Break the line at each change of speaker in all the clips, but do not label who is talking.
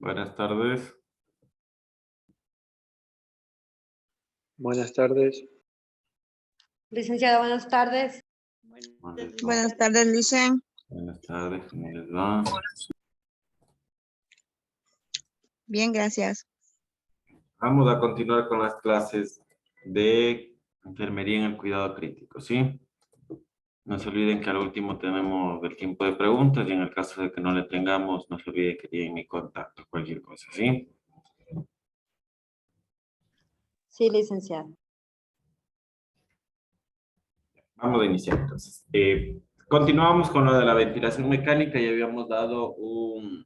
Buenas tardes.
Buenas tardes.
Licenciada, buenas tardes.
Buenas tardes, Licen.
Buenas tardes, ¿cómo les va?
Bien, gracias.
Vamos a continuar con las clases de enfermería en el cuidado crítico, ¿sí? No se olviden que al último tenemos el tiempo de preguntas y en el caso de que no le tengamos, no se olviden que tienen mi contacto, cualquier cosa, ¿sí?
Sí, licenciada.
Vamos a iniciar entonces. Continuamos con lo de la ventilación mecánica y habíamos dado un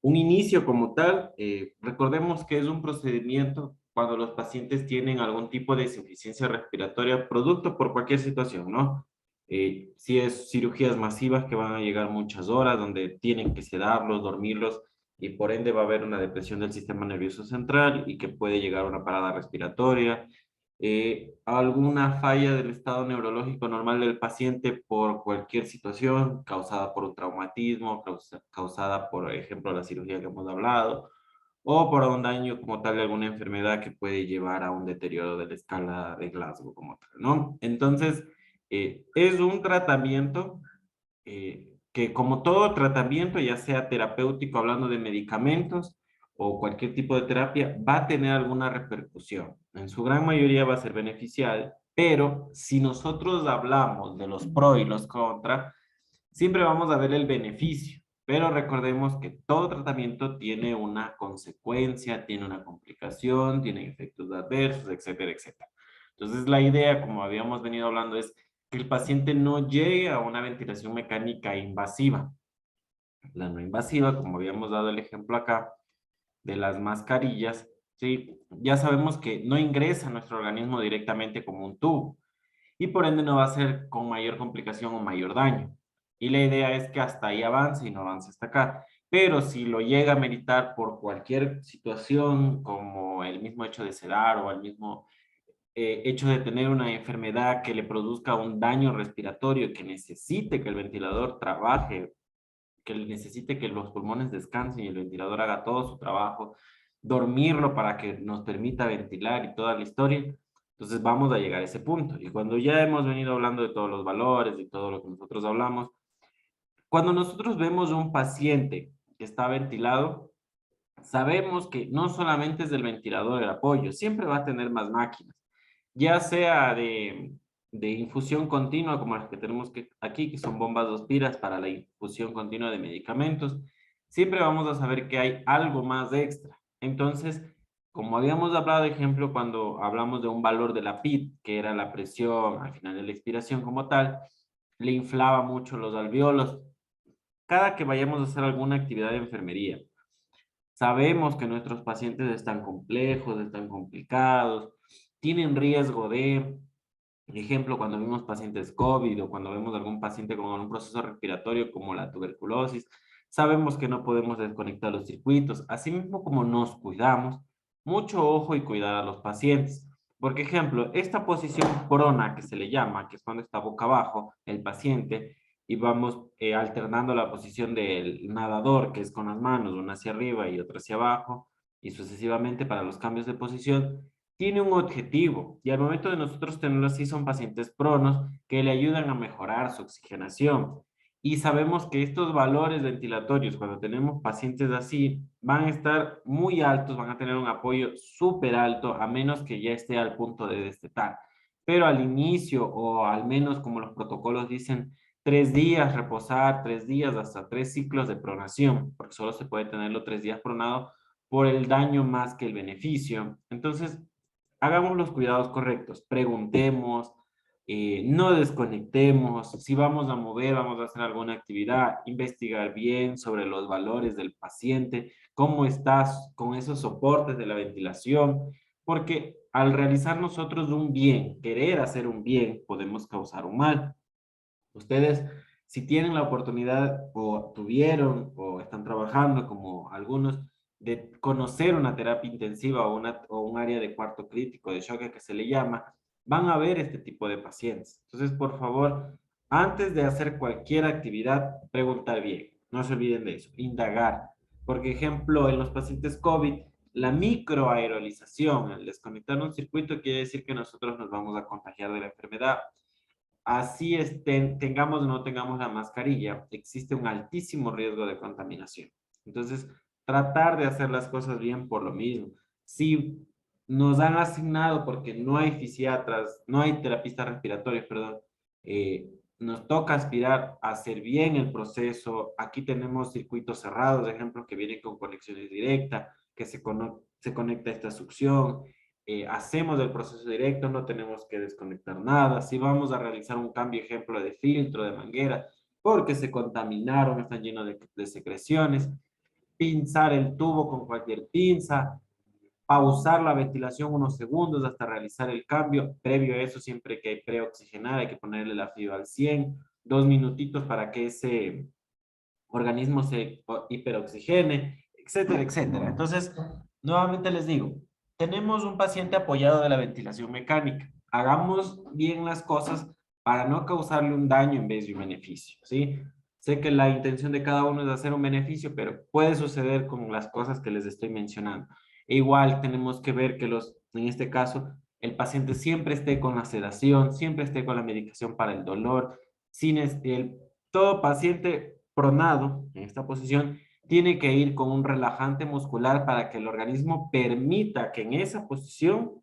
inicio como tal. Recordemos que es un procedimiento cuando los pacientes tienen algún tipo de insuficiencia respiratoria, producto por cualquier situación, ¿no? Si es cirugías masivas que van a llegar muchas horas, donde tienen que sedarlos, dormirlos, y por ende va a haber una depresión del sistema nervioso central y que puede llegar a una parada respiratoria, alguna falla del estado neurológico normal del paciente por cualquier situación causada por un traumatismo, causada por ejemplo la cirugía que hemos hablado, o por un daño como tal de alguna enfermedad que puede llevar a un deterioro de la escala de Glasgow como tal, ¿no? Entonces, es un tratamiento que como todo tratamiento, ya sea terapéutico, hablando de medicamentos, o cualquier tipo de terapia, va a tener alguna repercusión. En su gran mayoría va a ser beneficial, pero si nosotros hablamos de los pros y los contras, siempre vamos a ver el beneficio. Pero recordemos que todo tratamiento tiene una consecuencia, tiene una complicación, tiene efectos adversos, etcétera, etcétera. Entonces la idea, como habíamos venido hablando, es que el paciente no llegue a una ventilación mecánica invasiva. La no invasiva, como habíamos dado el ejemplo acá, de las mascarillas, ¿sí? Ya sabemos que no ingresa a nuestro organismo directamente como un tubo y por ende no va a ser con mayor complicación o mayor daño. Y la idea es que hasta ahí avance y no avance hasta acá. Pero si lo llega a meritar por cualquier situación, como el mismo hecho de sedar o el mismo hecho de tener una enfermedad que le produzca un daño respiratorio, que necesite que el ventilador trabaje, que necesite que los pulmones descansen y el ventilador haga todo su trabajo, dormirlo para que nos permita ventilar y toda la historia. Entonces vamos a llegar a ese punto. Y cuando ya hemos venido hablando de todos los valores, y todo lo que nosotros hablamos, cuando nosotros vemos un paciente que está ventilado, sabemos que no solamente es del ventilador el apoyo, siempre va a tener más máquinas, ya sea de infusión continua, como las que tenemos aquí, que son bombas dos piras para la infusión continua de medicamentos. Siempre vamos a saber que hay algo más extra. Entonces, como habíamos hablado, de ejemplo, cuando hablamos de un valor de la PIT, que era la presión al final de la expiración como tal, le inflaba mucho los alveolos. Cada que vayamos a hacer alguna actividad de enfermería, sabemos que nuestros pacientes están complejos, están complicados, tienen riesgo de, ejemplo, cuando vemos pacientes COVID o cuando vemos algún paciente con un proceso respiratorio como la tuberculosis, sabemos que no podemos desconectar los circuitos, así mismo como nos cuidamos, mucho ojo y cuidar a los pacientes. Porque, ejemplo, esta posición prona que se le llama, que es cuando está boca abajo el paciente, y vamos alternando la posición del nadador, que es con las manos, una hacia arriba y otra hacia abajo, y sucesivamente para los cambios de posición, tiene un objetivo. Y al momento de nosotros tenerlo así, son pacientes pronos que le ayudan a mejorar su oxigenación. Y sabemos que estos valores ventilatorios, cuando tenemos pacientes así, van a estar muy altos, van a tener un apoyo súper alto, a menos que ya esté al punto de destetar. Pero al inicio, o al menos como los protocolos dicen, 3 días reposar, 3 días, hasta 3 ciclos de pronación, porque solo se puede tenerlo 3 días pronado por el daño más que el beneficio. Entonces, hagamos los cuidados correctos, preguntemos, no desconectemos, si vamos a mover, vamos a hacer alguna actividad, investigar bien sobre los valores del paciente, cómo estás con esos soportes de la ventilación, porque al realizar nosotros un bien, querer hacer un bien, podemos causar un mal. Ustedes, si tienen la oportunidad o tuvieron o están trabajando como algunos de conocer una terapia intensiva o un área de cuarto crítico, de choque que se le llama, van a ver este tipo de pacientes. Entonces, por favor, antes de hacer cualquier actividad, preguntar bien. No se olviden de eso, indagar. Por ejemplo, en los pacientes COVID, la microaerolización, el desconectar un circuito, quiere decir que nosotros nos vamos a contagiar de la enfermedad. Así tengamos o no tengamos la mascarilla, existe un altísimo riesgo de contaminación. Entonces, tratar de hacer las cosas bien por lo mismo. Si nos han asignado, porque no hay fisiatras, no hay terapistas respiratorios, perdón, nos toca aspirar a hacer bien el proceso. Aquí tenemos circuitos cerrados, ejemplo, que vienen con conexiones directas, que se conecta a esta succión. Hacemos el proceso directo, no tenemos que desconectar nada. Si vamos a realizar un cambio, ejemplo, de filtro, de manguera, porque se contaminaron, están llenos de secreciones, pinzar el tubo con cualquier pinza, pausar la ventilación unos segundos hasta realizar el cambio. Previo a eso, siempre que hay preoxigenar, hay que ponerle la FIO al 100, 2 minutitos para que ese organismo se hiperoxigene, etcétera, etcétera. Entonces, nuevamente les digo, tenemos un paciente apoyado de la ventilación mecánica. Hagamos bien las cosas para no causarle un daño en vez de un beneficio, ¿sí? Sé que la intención de cada uno es hacer un beneficio, pero puede suceder con las cosas que les estoy mencionando. E igual tenemos que ver que en este caso, el paciente siempre esté con la sedación, siempre esté con la medicación para el dolor, todo paciente pronado en esta posición tiene que ir con un relajante muscular para que el organismo permita que en esa posición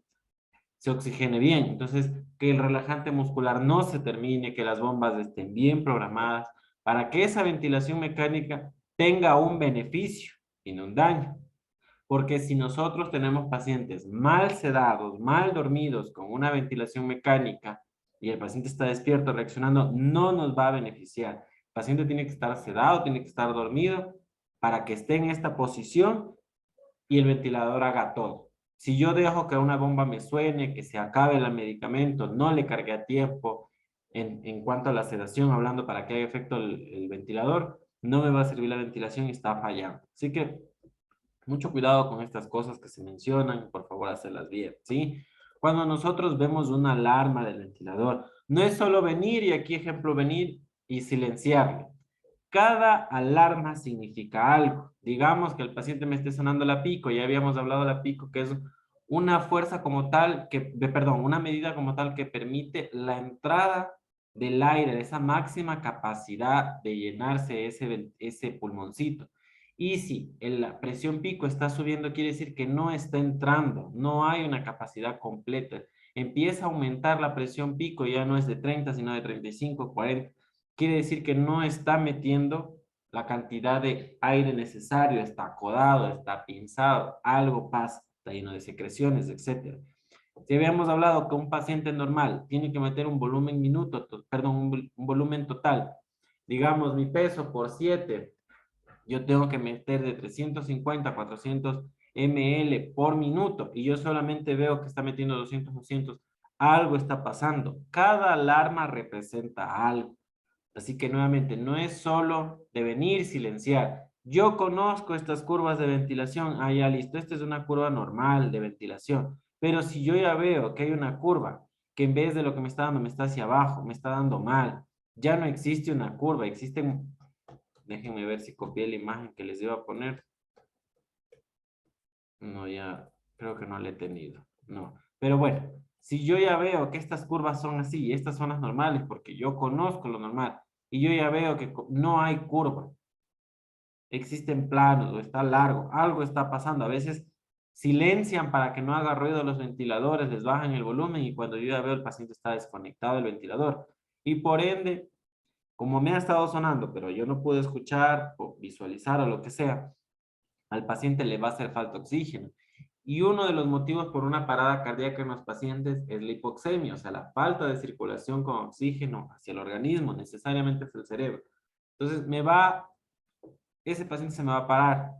se oxigene bien. Entonces, que el relajante muscular no se termine, que las bombas estén bien programadas para que esa ventilación mecánica tenga un beneficio y no un daño. Porque si nosotros tenemos pacientes mal sedados, mal dormidos, con una ventilación mecánica y el paciente está despierto reaccionando, no nos va a beneficiar. El paciente tiene que estar sedado, tiene que estar dormido para que esté en esta posición y el ventilador haga todo. Si yo dejo que una bomba me suene, que se acabe el medicamento, no le cargué a tiempo en cuanto a la sedación, hablando para que haga efecto el ventilador, no me va a servir la ventilación y está fallando. Así que mucho cuidado con estas cosas que se mencionan, por favor, hacerlas bien, ¿sí? Cuando nosotros vemos una alarma del ventilador, no es solo venir, y aquí ejemplo, venir y silenciarlo. Cada alarma significa algo. Digamos que el paciente me esté sonando la pico, ya habíamos hablado de la pico, que es una fuerza como tal, una medida como tal que permite la entrada del aire, esa máxima capacidad de llenarse ese pulmoncito. Y si la presión pico está subiendo, quiere decir que no está entrando, no hay una capacidad completa. Empieza a aumentar la presión pico, ya no es de 30, sino de 35, 40. Quiere decir que no está metiendo la cantidad de aire necesario, está acodado, está pinzado, algo pasa, está lleno de secreciones, etc. Si habíamos hablado que un paciente normal tiene que meter un volumen un volumen total, digamos mi peso por 7, yo tengo que meter de 350 a 400 ml por minuto y yo solamente veo que está metiendo 200, algo está pasando. Cada alarma representa algo. Así que nuevamente, no es solo de venir, silenciar. Yo conozco estas curvas de ventilación. Ah, ya listo, esta es una curva normal de ventilación. Pero si yo ya veo que hay una curva que en vez de lo que me está dando, me está hacia abajo, me está dando mal, ya no existe una curva, existen. Déjenme ver si copié la imagen que les iba a poner. No, ya creo que no la he tenido. No. Pero bueno, si yo ya veo que estas curvas son así y estas son las normales, porque yo conozco lo normal, y yo ya veo que no hay curva, existen planos o está largo, algo está pasando. A veces silencian para que no haga ruido los ventiladores, les bajan el volumen y cuando yo ya veo el paciente está desconectado del ventilador. Y por ende, como me ha estado sonando, pero yo no pude escuchar o visualizar o lo que sea, al paciente le va a hacer falta oxígeno. Y uno de los motivos por una parada cardíaca en los pacientes es la hipoxemia, o sea, la falta de circulación con oxígeno hacia el organismo, necesariamente hacia el cerebro. Entonces, ese paciente se me va a parar,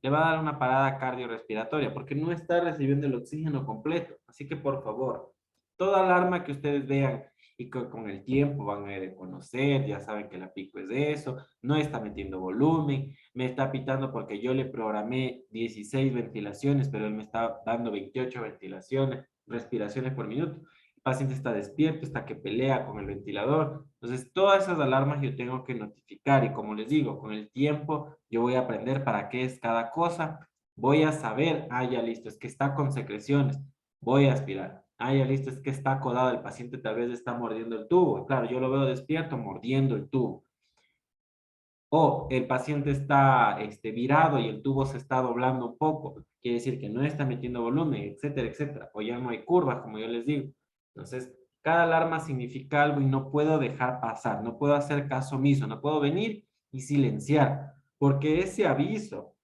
le va a dar una parada cardiorrespiratoria porque no está recibiendo el oxígeno completo. Así que, por favor, toda alarma que ustedes vean y que con el tiempo van a reconocer, ya saben que la pico es de eso, no está metiendo volumen, me está pitando porque yo le programé 16 ventilaciones, pero él me está dando 28 ventilaciones, respiraciones por minuto. paciente está despierto, está que pelea con el ventilador. Entonces, todas esas alarmas yo tengo que notificar y como les digo, con el tiempo yo voy a aprender para qué es cada cosa. Voy a saber, ah, ya listo, es que está con secreciones, voy a aspirar. Ah, ya listo, es que está acodado, el paciente tal vez está mordiendo el tubo. Claro, yo lo veo despierto mordiendo el tubo. O el paciente está virado y el tubo se está doblando un poco, quiere decir que no está metiendo volumen, etcétera, etcétera. O ya no hay curvas, como yo les digo. Entonces, cada alarma significa algo y no puedo dejar pasar, no puedo hacer caso omiso, no puedo venir y silenciar, porque ese aviso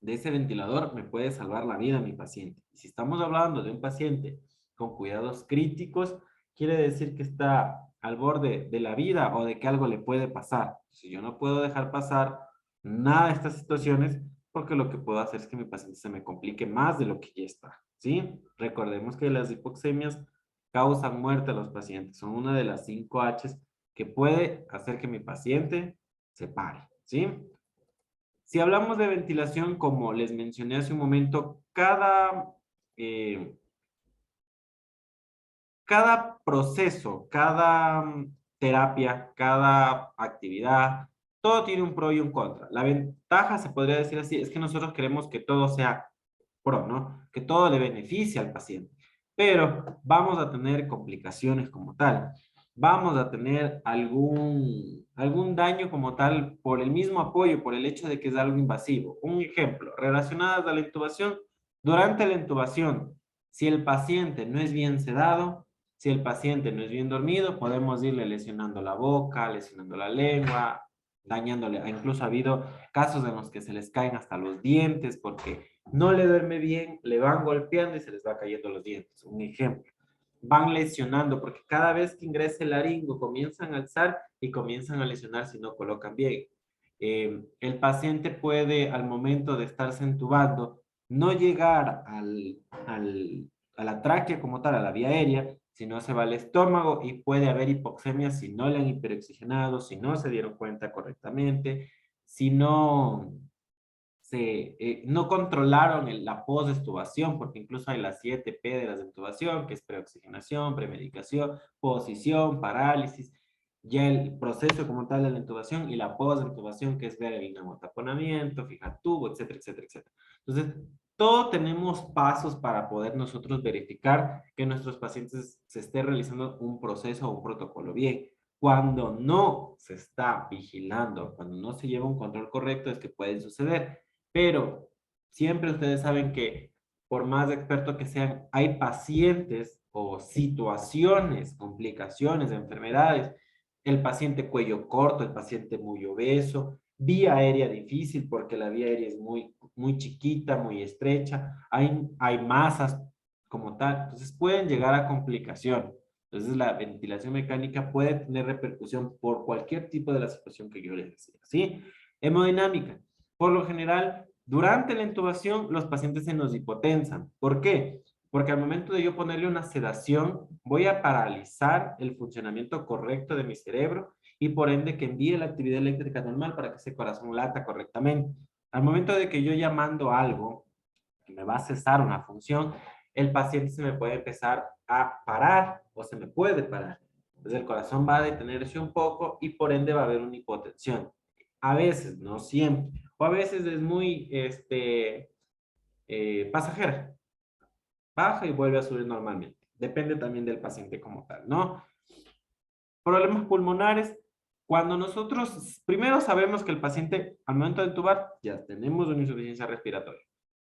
de ese ventilador me puede salvar la vida a mi paciente. Y si estamos hablando de un paciente con cuidados críticos, quiere decir que está al borde de la vida o de que algo le puede pasar. Si yo no puedo dejar pasar nada de estas situaciones, porque lo que puedo hacer es que mi paciente se me complique más de lo que ya está, ¿sí? Recordemos que las hipoxemias causan muerte a los pacientes. Son una de las 5 H's que puede hacer que mi paciente se pare, ¿sí? Si hablamos de ventilación, como les mencioné hace un momento, cada proceso, cada terapia, cada actividad, todo tiene un pro y un contra. La ventaja, se podría decir así, es que nosotros queremos que todo sea pro, ¿no? Que todo le beneficie al paciente. Pero vamos a tener complicaciones como tal. Vamos a tener algún daño como tal por el mismo apoyo, por el hecho de que es algo invasivo. Un ejemplo, relacionadas a la intubación. Durante la intubación, si el paciente no es bien sedado, si el paciente no es bien dormido, podemos irle lesionando la boca, lesionando la lengua, dañándole. Incluso ha habido casos en los que se les caen hasta los dientes porque no le duerme bien, le van golpeando y se les va cayendo los dientes. Un ejemplo. Van lesionando porque cada vez que ingresa el laringo comienzan a alzar y comienzan a lesionar si no colocan bien. El paciente puede, al momento de estarse entubando, no llegar a la tráquea como tal, a la vía aérea, sino se va al estómago y puede haber hipoxemia si no le han hiperoxigenado, si no se dieron cuenta correctamente, si no no controlaron la post-extubación, porque incluso hay las 7P de la intubación, que es preoxigenación, premedicación, posición, parálisis, ya el proceso como tal de la intubación y la post-intubación, que es ver el neumotaponamiento, fijar tubo, etcétera, etcétera, etcétera. Entonces, todos tenemos pasos para poder nosotros verificar que nuestros pacientes se esté realizando un proceso o un protocolo bien. Cuando no se está vigilando, cuando no se lleva un control correcto, es que puede suceder. Pero siempre ustedes saben que por más expertos que sean, hay pacientes o situaciones, complicaciones, enfermedades, el paciente cuello corto, el paciente muy obeso, vía aérea difícil porque la vía aérea es muy chiquita, muy estrecha, hay masas como tal, entonces pueden llegar a complicaciones. Entonces la ventilación mecánica puede tener repercusión por cualquier tipo de la situación que yo les decía, ¿sí? Hemodinámica. Por lo general, durante la intubación, los pacientes se nos hipotensan. ¿Por qué? Porque al momento de yo ponerle una sedación, voy a paralizar el funcionamiento correcto de mi cerebro y por ende que envíe la actividad eléctrica normal para que ese corazón lata correctamente. Al momento de que yo llamando algo que me va a cesar una función, el paciente se me puede empezar a parar o se me puede parar. Entonces el corazón va a detenerse un poco y por ende va a haber una hipotensión. A veces, no siempre, o a veces es muy pasajera. Baja y vuelve a subir normalmente. Depende también del paciente como tal, ¿no? Problemas pulmonares. Cuando nosotros primero sabemos que el paciente al momento de intubar ya tenemos una insuficiencia respiratoria.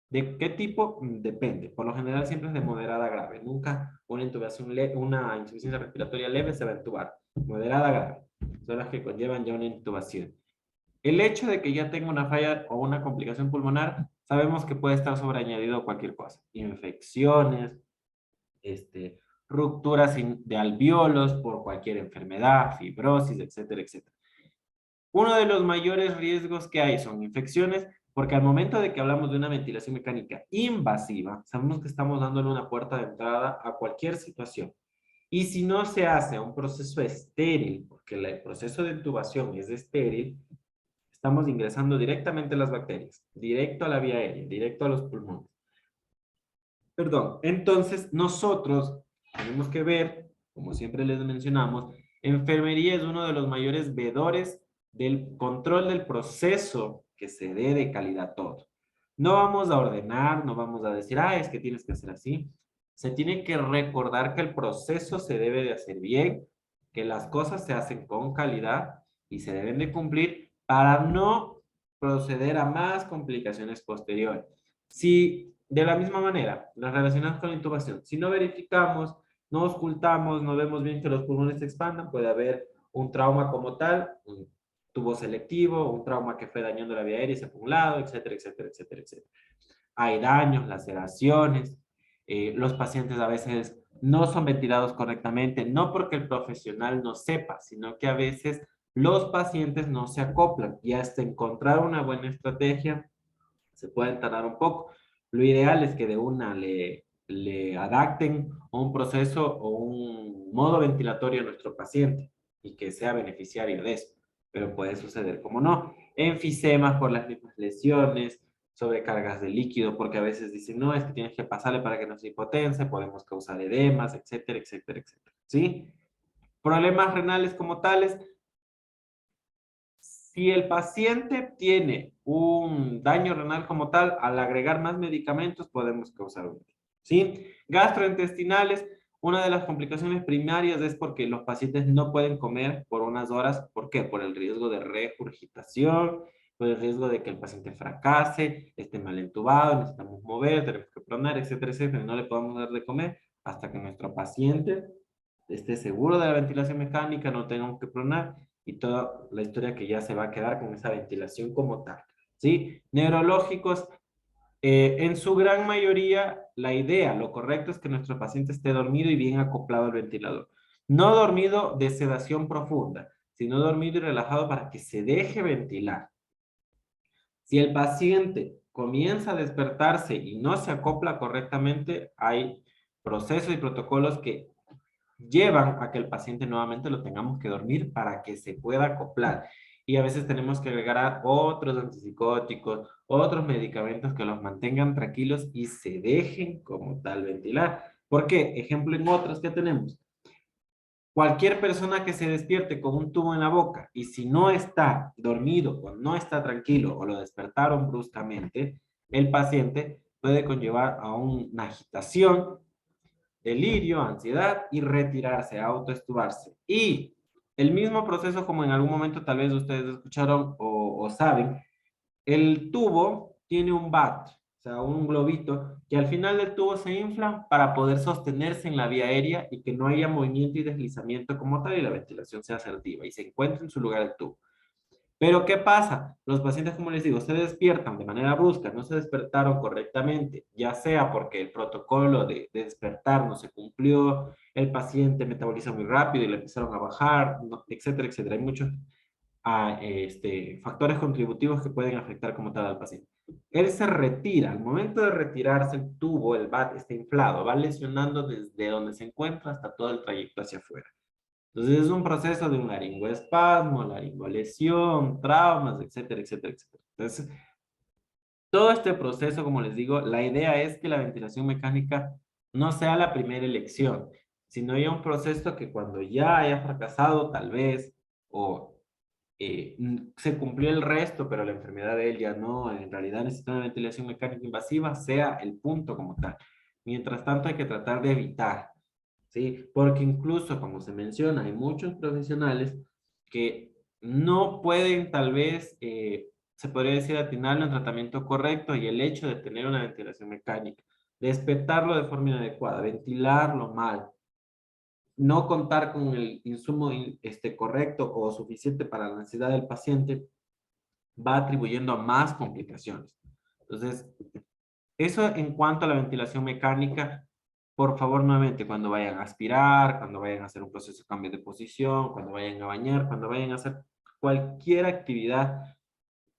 ¿De qué tipo? Depende. Por lo general siempre es de moderada a grave. Nunca una intubación una insuficiencia respiratoria leve se va a intubar. Moderada a grave. Son las que conllevan ya una intubación. El hecho de que ya tenga una falla o una complicación pulmonar, sabemos que puede estar sobreañadido cualquier cosa. Infecciones, rupturas de alvéolos por cualquier enfermedad, fibrosis, etcétera, etcétera. Uno de los mayores riesgos que hay son infecciones, porque al momento de que hablamos de una ventilación mecánica invasiva, sabemos que estamos dándole una puerta de entrada a cualquier situación. Y si no se hace un proceso estéril, porque el proceso de intubación es estéril, estamos ingresando directamente las bacterias, directo a la vía aérea, directo a los pulmones. Perdón, entonces nosotros tenemos que ver, como siempre les mencionamos, enfermería es uno de los mayores veedores del control del proceso que se dé de calidad todo. No vamos a ordenar, no vamos a decir, ah, es que tienes que hacer así. Se tiene que recordar que el proceso se debe de hacer bien, que las cosas se hacen con calidad y se deben de cumplir para no proceder a más complicaciones posteriores. Si de la misma manera las relacionamos con la intubación, si no verificamos, no ocultamos, no vemos bien que los pulmones se expandan, puede haber un trauma como tal, un tubo selectivo, un trauma que fue dañando la vía aérea y se fue a un lado, etcétera, etcétera, etcétera, etcétera. Hay daños, laceraciones, los pacientes a veces no son ventilados correctamente, no porque el profesional no sepa, sino que a veces los pacientes no se acoplan y hasta encontrar una buena estrategia se puede tardar un poco. Lo ideal es que de una le adapten un proceso o un modo ventilatorio a nuestro paciente y que sea beneficiario de eso. Pero puede suceder como no. Enfisemas por las mismas lesiones, sobrecargas de líquido, porque a veces dicen, no, es que tienes que pasarle para que no se hipotense, podemos causar edemas, etcétera, etcétera, etcétera. ¿Sí? Problemas renales como tales, si el paciente tiene un daño renal como tal, al agregar más medicamentos podemos causar un daño, ¿sí? Gastrointestinales, una de las complicaciones primarias es porque los pacientes no pueden comer por unas horas. ¿Por qué? Por el riesgo de regurgitación, por el riesgo de que el paciente fracase, esté mal entubado, necesitamos mover, tenemos que pronar, etcétera, etcétera. No le podemos dar de comer hasta que nuestro paciente esté seguro de la ventilación mecánica, no tengamos que pronar y toda la historia que ya se va a quedar con esa ventilación como tal, ¿sí? Neurológicos, en su gran mayoría, la idea, lo correcto es que nuestro paciente esté dormido y bien acoplado al ventilador. No dormido de sedación profunda, sino dormido y relajado para que se deje ventilar. Si el paciente comienza a despertarse y no se acopla correctamente, hay procesos y protocolos que llevan a que el paciente nuevamente lo tengamos que dormir para que se pueda acoplar. Y a veces tenemos que agregar otros antipsicóticos, otros medicamentos que los mantengan tranquilos y se dejen como tal ventilar. ¿Por qué? Ejemplo en otros que tenemos. Cualquier persona que se despierte con un tubo en la boca y si no está dormido o no está tranquilo o lo despertaron bruscamente, el paciente puede conllevar a una agitación, delirio, ansiedad y retirarse, autoestubarse. Y el mismo proceso como en algún momento tal vez ustedes escucharon o saben, el tubo tiene un bat, o sea, un globito, que al final del tubo se infla para poder sostenerse en la vía aérea y que no haya movimiento y deslizamiento como tal y la ventilación sea asertiva y se encuentre en su lugar el tubo. Pero ¿qué pasa? Los pacientes, como les digo, se despiertan de manera brusca, no se despertaron correctamente, ya sea porque el protocolo de despertar no se cumplió, el paciente metaboliza muy rápido y le empezaron a bajar, etcétera, etcétera. Hay muchos factores contributivos que pueden afectar como tal al paciente. Él se retira, al momento de retirarse el tubo, el BAT está inflado, va lesionando desde donde se encuentra hasta todo el trayecto hacia afuera. Entonces es un proceso de un laringoespasmo, laringolesión, traumas, etcétera, etcétera, etcétera. Entonces, todo este proceso, como les digo, la idea es que la ventilación mecánica no sea la primera elección, sino ya un proceso que cuando ya haya fracasado, tal vez, o se cumplió el resto, pero la enfermedad de él ya no, en realidad necesita una ventilación mecánica invasiva, sea el punto como tal. Mientras tanto, hay que tratar de evitar, ¿sí? Porque incluso, como se menciona, hay muchos profesionales que no pueden tal vez, se podría decir, atinarlo en tratamiento correcto y el hecho de tener una ventilación mecánica, despertarlo de forma inadecuada, ventilarlo mal, no contar con el insumo correcto o suficiente para la necesidad del paciente, va atribuyendo a más complicaciones. Entonces, eso en cuanto a la ventilación mecánica, por favor, nuevamente, cuando vayan a aspirar, cuando vayan a hacer un proceso de cambio de posición, cuando vayan a bañar, cuando vayan a hacer cualquier actividad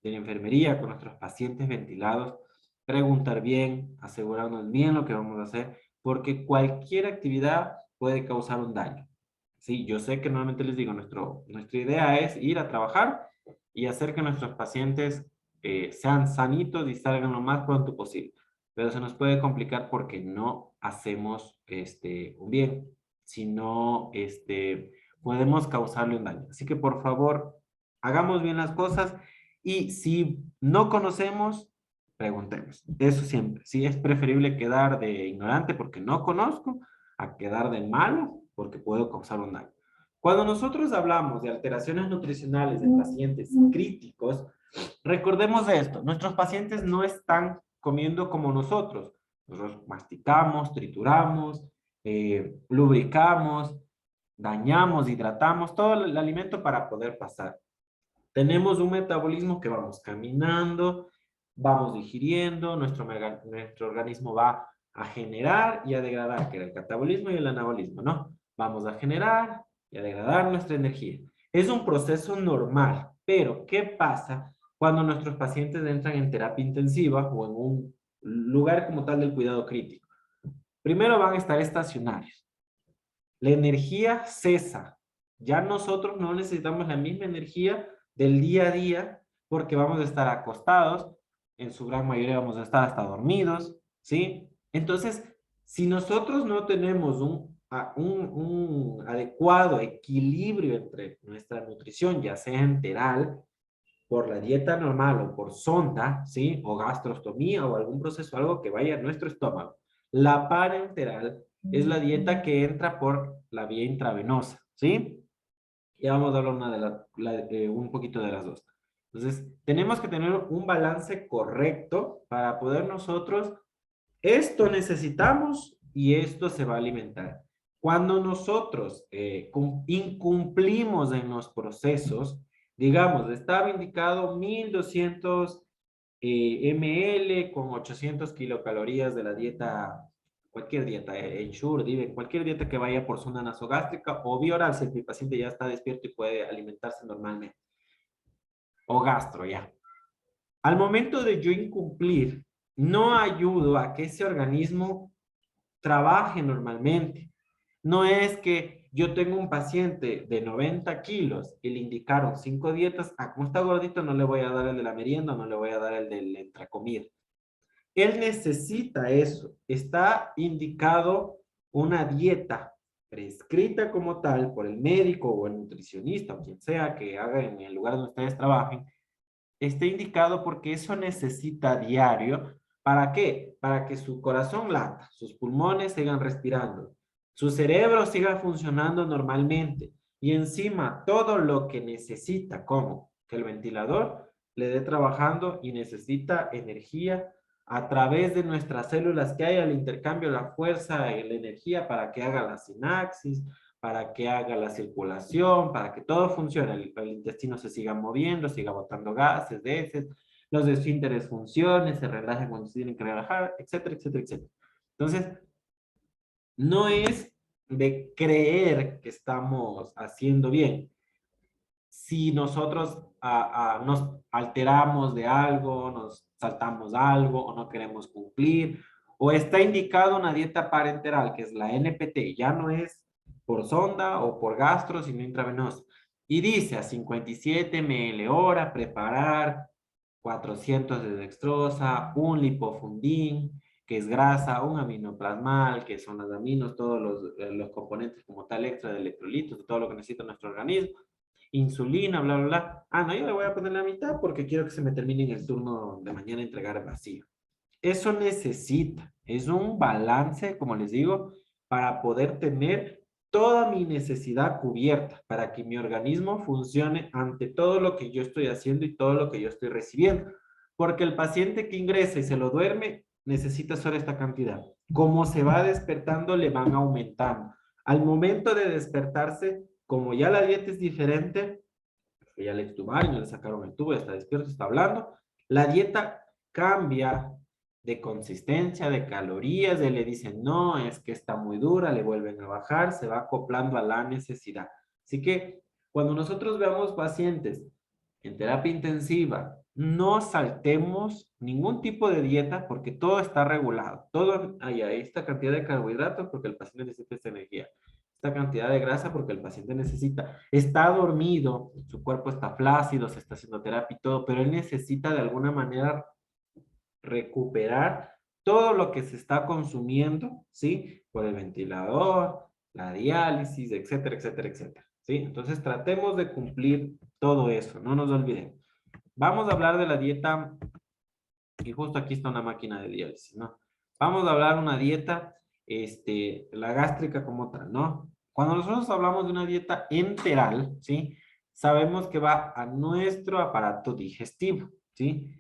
de la enfermería con nuestros pacientes ventilados, preguntar bien, asegurarnos bien lo que vamos a hacer, porque cualquier actividad puede causar un daño. Sí, yo sé que nuevamente les digo, nuestra idea es ir a trabajar y hacer que nuestros pacientes sean sanitos y salgan lo más pronto posible. pero se nos puede complicar porque no hacemos un bien, sino podemos causarle un daño. Así que por favor, hagamos bien las cosas y si no conocemos, preguntemos. Eso siempre. Sí, es preferible quedar de ignorante porque no conozco a quedar de malo porque puedo causar un daño. Cuando nosotros hablamos de alteraciones nutricionales en pacientes críticos, recordemos esto, nuestros pacientes no están comiendo como nosotros. Nosotros masticamos, trituramos, lubricamos, dañamos, hidratamos todo el alimento para poder pasar. Tenemos un metabolismo que vamos caminando, vamos digiriendo, nuestro organismo va a generar y a degradar, que era el catabolismo y el anabolismo, ¿no? Vamos a generar y a degradar nuestra energía. Es un proceso normal, pero ¿qué pasa cuando nuestros pacientes entran en terapia intensiva o en un lugar como tal del cuidado crítico? Primero van a estar estacionarios. La energía cesa. Ya nosotros no necesitamos la misma energía del día a día porque vamos a estar acostados, en su gran mayoría vamos a estar hasta dormidos, ¿sí? Entonces, si nosotros no tenemos un adecuado equilibrio entre nuestra nutrición, ya sea enteral, por la dieta normal o por sonda, ¿sí? O gastrostomía o algún proceso, algo que vaya a nuestro estómago. La parenteral es la dieta que entra por la vía intravenosa, ¿sí? Ya vamos a hablar un poquito de las dos. Entonces, tenemos que tener un balance correcto para poder nosotros, esto necesitamos y esto se va a alimentar. Cuando nosotros incumplimos en los procesos, digamos, estaba indicado 1200 ml con 800 kilocalorías de la dieta, cualquier dieta, Ensure, Diven, cualquier dieta que vaya por zona nasogástrica o vía oral, si el paciente ya está despierto y puede alimentarse normalmente, o gastro ya. Al momento de yo incumplir, no ayudo a que ese organismo trabaje normalmente. No es que yo tengo un paciente de 90 kilos y le indicaron 5 dietas, como está gordito no le voy a dar el de la merienda, no le voy a dar el del intracomida. Él necesita eso. Está indicado una dieta prescrita como tal por el médico o el nutricionista o quien sea que haga en el lugar donde ustedes trabajen. Está indicado porque eso necesita diario. ¿Para qué? Para que su corazón lata, sus pulmones sigan respirando, su cerebro siga funcionando normalmente y encima todo lo que necesita, como que el ventilador le dé trabajando y necesita energía a través de nuestras células, que haya el intercambio, la fuerza y la energía para que haga la sinapsis, para que haga la circulación, para que todo funcione, el intestino se siga moviendo, siga botando gases, heces, los esfínteres funcionen, se relajen cuando se tienen que relajar, etcétera, etcétera, etcétera. Entonces, no es de creer que estamos haciendo bien. Si nosotros nos alteramos de algo, nos saltamos algo o no queremos cumplir, o está indicado una dieta parenteral, que es la NPT, ya no es por sonda o por gastro, sino intravenosa. Y dice a 57 ml hora preparar 400 de dextrosa, un lipofundín, que es grasa, un aminoplasmal, que son los aminos, todos los componentes como tal extra de electrolitos, de todo lo que necesita nuestro organismo, insulina, bla, bla, bla. Ah, no, yo le voy a poner la mitad porque quiero que se me termine en el turno de mañana entregar vacío. Eso necesita, es un balance, como les digo, para poder tener toda mi necesidad cubierta, para que mi organismo funcione ante todo lo que yo estoy haciendo y todo lo que yo estoy recibiendo. Porque el paciente que ingresa y se lo duerme, necesita solo esta cantidad. Como se va despertando, le van aumentando. Al momento de despertarse, como ya la dieta es diferente, que ya le extubaron, ya le sacaron el tubo, ya está despierto, está hablando, la dieta cambia de consistencia, de calorías, y le dicen, no, es que está muy dura, le vuelven a bajar, se va acoplando a la necesidad. Así que cuando nosotros veamos pacientes en terapia intensiva, no saltemos ningún tipo de dieta porque todo está regulado. Todo hay esta cantidad de carbohidratos porque el paciente necesita esta energía. Esta cantidad de grasa porque el paciente necesita. Está dormido, su cuerpo está flácido, se está haciendo terapia y todo, pero él necesita de alguna manera recuperar todo lo que se está consumiendo, ¿sí? Por el ventilador, la diálisis, etcétera, etcétera, etcétera, ¿sí? Entonces tratemos de cumplir todo eso, no nos olvidemos. Vamos a hablar de la dieta, y justo aquí está una máquina de diálisis, ¿no? Vamos a hablar de una dieta, la gástrica como tal, ¿no? Cuando nosotros hablamos de una dieta enteral, ¿sí? Sabemos que va a nuestro aparato digestivo, ¿sí?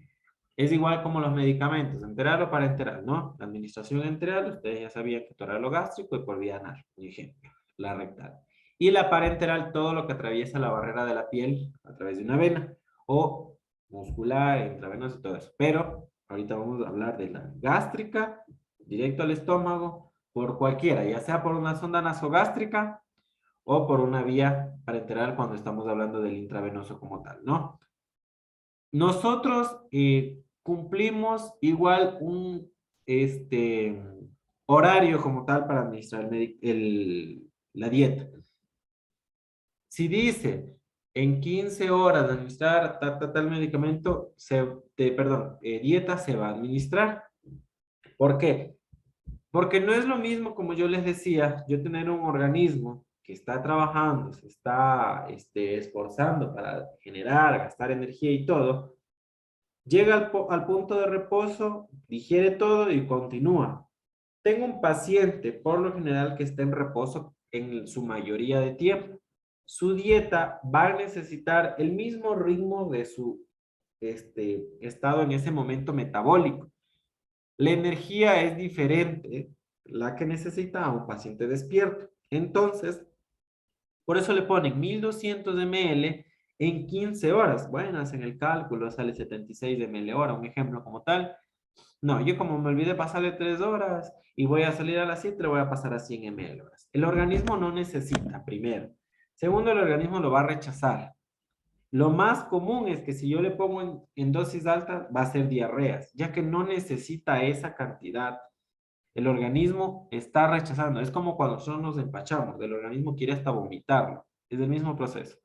Es igual como los medicamentos, enteral o parenteral, ¿no? La administración enteral, ustedes ya sabían que todo era lo gástrico y por vía anal, por ejemplo, la rectal. Y la parenteral, todo lo que atraviesa la barrera de la piel a través de una vena o muscular, intravenosa y todo eso. Pero ahorita vamos a hablar de la gástrica, directo al estómago, por cualquiera, ya sea por una sonda nasogástrica o por una vía parenteral cuando estamos hablando del intravenoso como tal, ¿no? Nosotros cumplimos igual un horario como tal para administrar la dieta. Si dice en 15 horas de administrar tal medicamento, dieta se va a administrar. ¿Por qué? Porque no es lo mismo, como yo les decía, yo tener un organismo que está trabajando, se está esforzando para generar, gastar energía y todo, llega al punto de reposo, digiere todo y continúa. Tengo un paciente, por lo general, que está en reposo en su mayoría de tiempo. Su dieta va a necesitar el mismo ritmo de su estado en ese momento metabólico. La energía es diferente la que necesita a un paciente despierto. Entonces, por eso le ponen 1200 ml en 15 horas. Bueno, hacen el cálculo, sale 76 ml hora, un ejemplo como tal. No, yo como me olvidé pasarle 3 horas y voy a salir a las 7, le voy a pasar a 100 ml horas. El organismo no necesita, primero. Segundo, el organismo lo va a rechazar. Lo más común es que si yo le pongo en dosis altas, va a ser diarreas, ya que no necesita esa cantidad. El organismo está rechazando. Es como cuando nosotros nos empachamos. El organismo quiere hasta vomitarlo. Es el mismo proceso.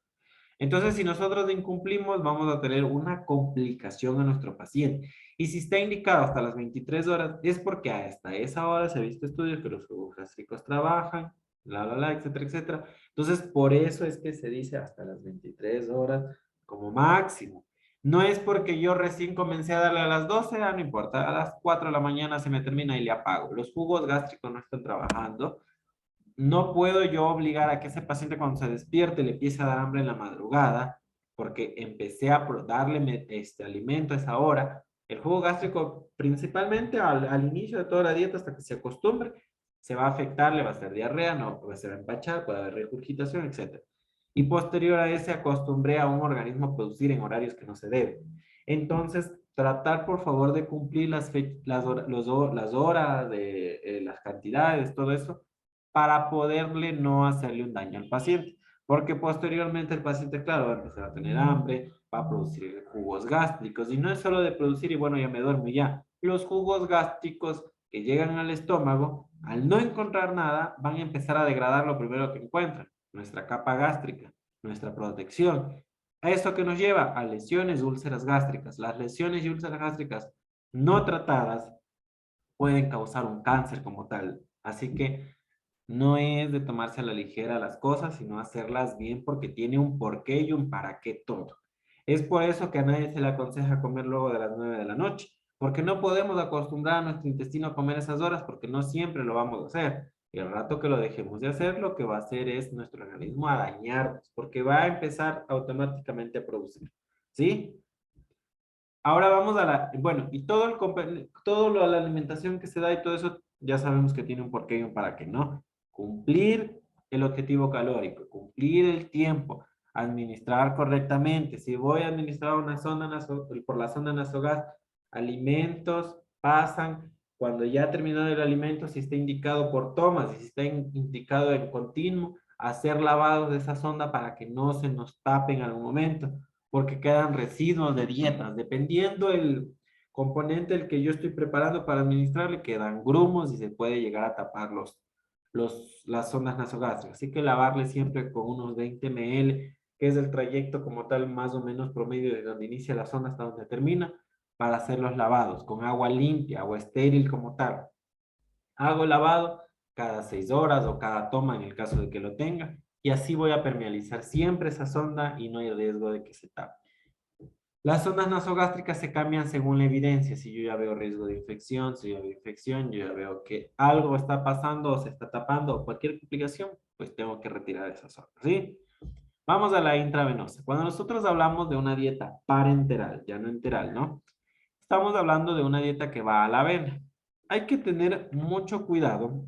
Entonces, si nosotros incumplimos, vamos a tener una complicación a nuestro paciente. Y si está indicado hasta las 23 horas, es porque hasta esa hora se ha visto estudios que los jugos gástricos trabajan, etcétera, etcétera. Entonces, por eso es que se dice hasta las 23 horas como máximo. No es porque yo recién comencé a darle a las 12, no importa, a las 4 de la mañana se me termina y le apago. Los jugos gástricos no están trabajando. No puedo yo obligar a que ese paciente cuando se despierte le empiece a dar hambre en la madrugada, porque empecé a darle alimento a esa hora. El jugo gástrico, principalmente al inicio de toda la dieta, hasta que se acostumbre, se va a afectar, le va a hacer diarrea, no, se va a empachar, puede haber regurgitación, etc. Y posterior a ese, acostumbré a un organismo a producir en horarios que no se deben. Entonces, tratar por favor de cumplir las horas, las cantidades, todo eso, para poderle no hacerle un daño al paciente. Porque posteriormente el paciente, claro, va a empezar a tener hambre, va a producir jugos gástricos. Y no es solo de producir y bueno, ya me duermo y ya. Los jugos gástricos que llegan al estómago, al no encontrar nada, van a empezar a degradar lo primero que encuentran, nuestra capa gástrica, nuestra protección. ¿A esto que nos lleva? A lesiones, úlceras gástricas. Las lesiones y úlceras gástricas no tratadas pueden causar un cáncer como tal. Así que no es de tomarse a la ligera las cosas, sino hacerlas bien porque tiene un porqué y un para qué todo. Es por eso que a nadie se le aconseja comer luego de las 9 de la noche, porque no podemos acostumbrar a nuestro intestino a comer esas horas porque no siempre lo vamos a hacer. Y el rato que lo dejemos de hacer, lo que va a hacer es nuestro organismo a dañarnos, porque va a empezar automáticamente a producir. ¿Sí? Ahora vamos a bueno, y la alimentación que se da y todo eso, ya sabemos que tiene un porqué y un para qué, ¿no? Cumplir el objetivo calórico, cumplir el tiempo, administrar correctamente. Si voy a administrar una sonda por la sonda nasogástrica, alimentos pasan cuando ya ha terminado el alimento, si está indicado por tomas, si está indicado en continuo, hacer lavados de esa sonda para que no se nos tape en algún momento porque quedan residuos de dietas. Dependiendo el componente el que yo estoy preparando para administrarle, quedan grumos y se puede llegar a tapar las zonas nasogástricas. Así que lavarle siempre con unos 20 ml, que es el trayecto como tal más o menos promedio de donde inicia la zona hasta donde termina, para hacer los lavados con agua limpia, agua estéril como tal. Hago el lavado cada 6 horas o cada toma en el caso de que lo tenga, y así voy a permeabilizar siempre esa sonda y no hay riesgo de que se tape. Las sondas nasogástricas se cambian según la evidencia. Si yo ya veo riesgo de infección, si yo veo infección, yo ya veo que algo está pasando o se está tapando o cualquier complicación, pues tengo que retirar esa sonda, ¿sí? Vamos a la intravenosa. Cuando nosotros hablamos de una dieta parenteral, ya no enteral, ¿no? Estamos hablando de una dieta que va a la vena. Hay que tener mucho cuidado.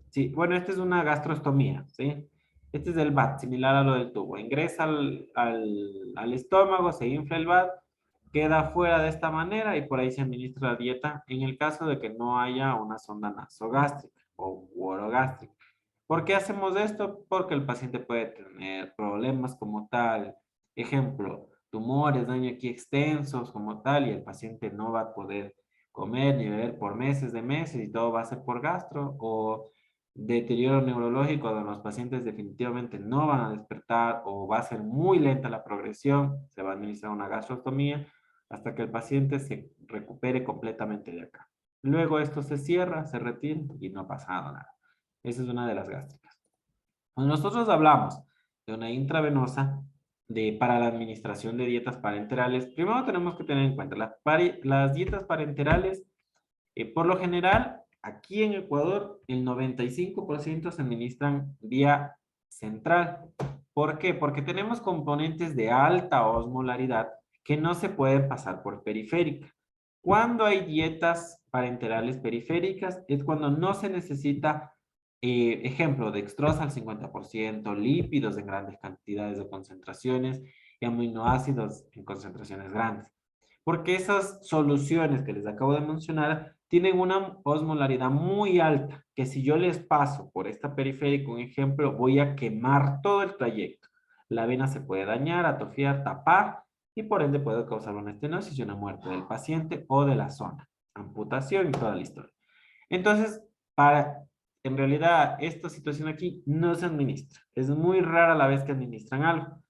Sí, bueno, esta es una gastrostomía, ¿sí? Este es el VAT, similar a lo del tubo. Ingresa al estómago, se infla el VAT, queda fuera de esta manera y por ahí se administra la dieta en el caso de que no haya una sonda nasogástrica o orogástrica. ¿Por qué hacemos esto? Porque el paciente puede tener problemas como tal, ejemplo, tumores, daño aquí extensos como tal, y el paciente no va a poder comer ni beber por meses de meses y todo va a ser por gastro, o deterioro neurológico donde los pacientes definitivamente no van a despertar o va a ser muy lenta la progresión, se va a administrar una gastrostomía hasta que el paciente se recupere completamente de acá. Luego esto se cierra, se retira y no ha pasado nada. Esa es una de las gástricas. Cuando nosotros hablamos de una intravenosa para la administración de dietas parenterales, primero tenemos que tener en cuenta las dietas parenterales, por lo general, aquí en Ecuador, el 95% se administran vía central. ¿Por qué? Porque tenemos componentes de alta osmolaridad que no se pueden pasar por periférica. Cuando hay dietas parenterales periféricas, es cuando no se necesita, ejemplo, dextrosa al 50%, lípidos en grandes cantidades de concentraciones y aminoácidos en concentraciones grandes. Porque esas soluciones que les acabo de mencionar tienen una osmolaridad muy alta, que si yo les paso por esta periférica, un ejemplo, voy a quemar todo el trayecto. La vena se puede dañar, atrofiar, tapar, y por ende puede causar una estenosis y una muerte del paciente o de la zona. Amputación y toda la historia. Entonces, en realidad, esta situación aquí no se administra. Es muy rara la vez que administran algo.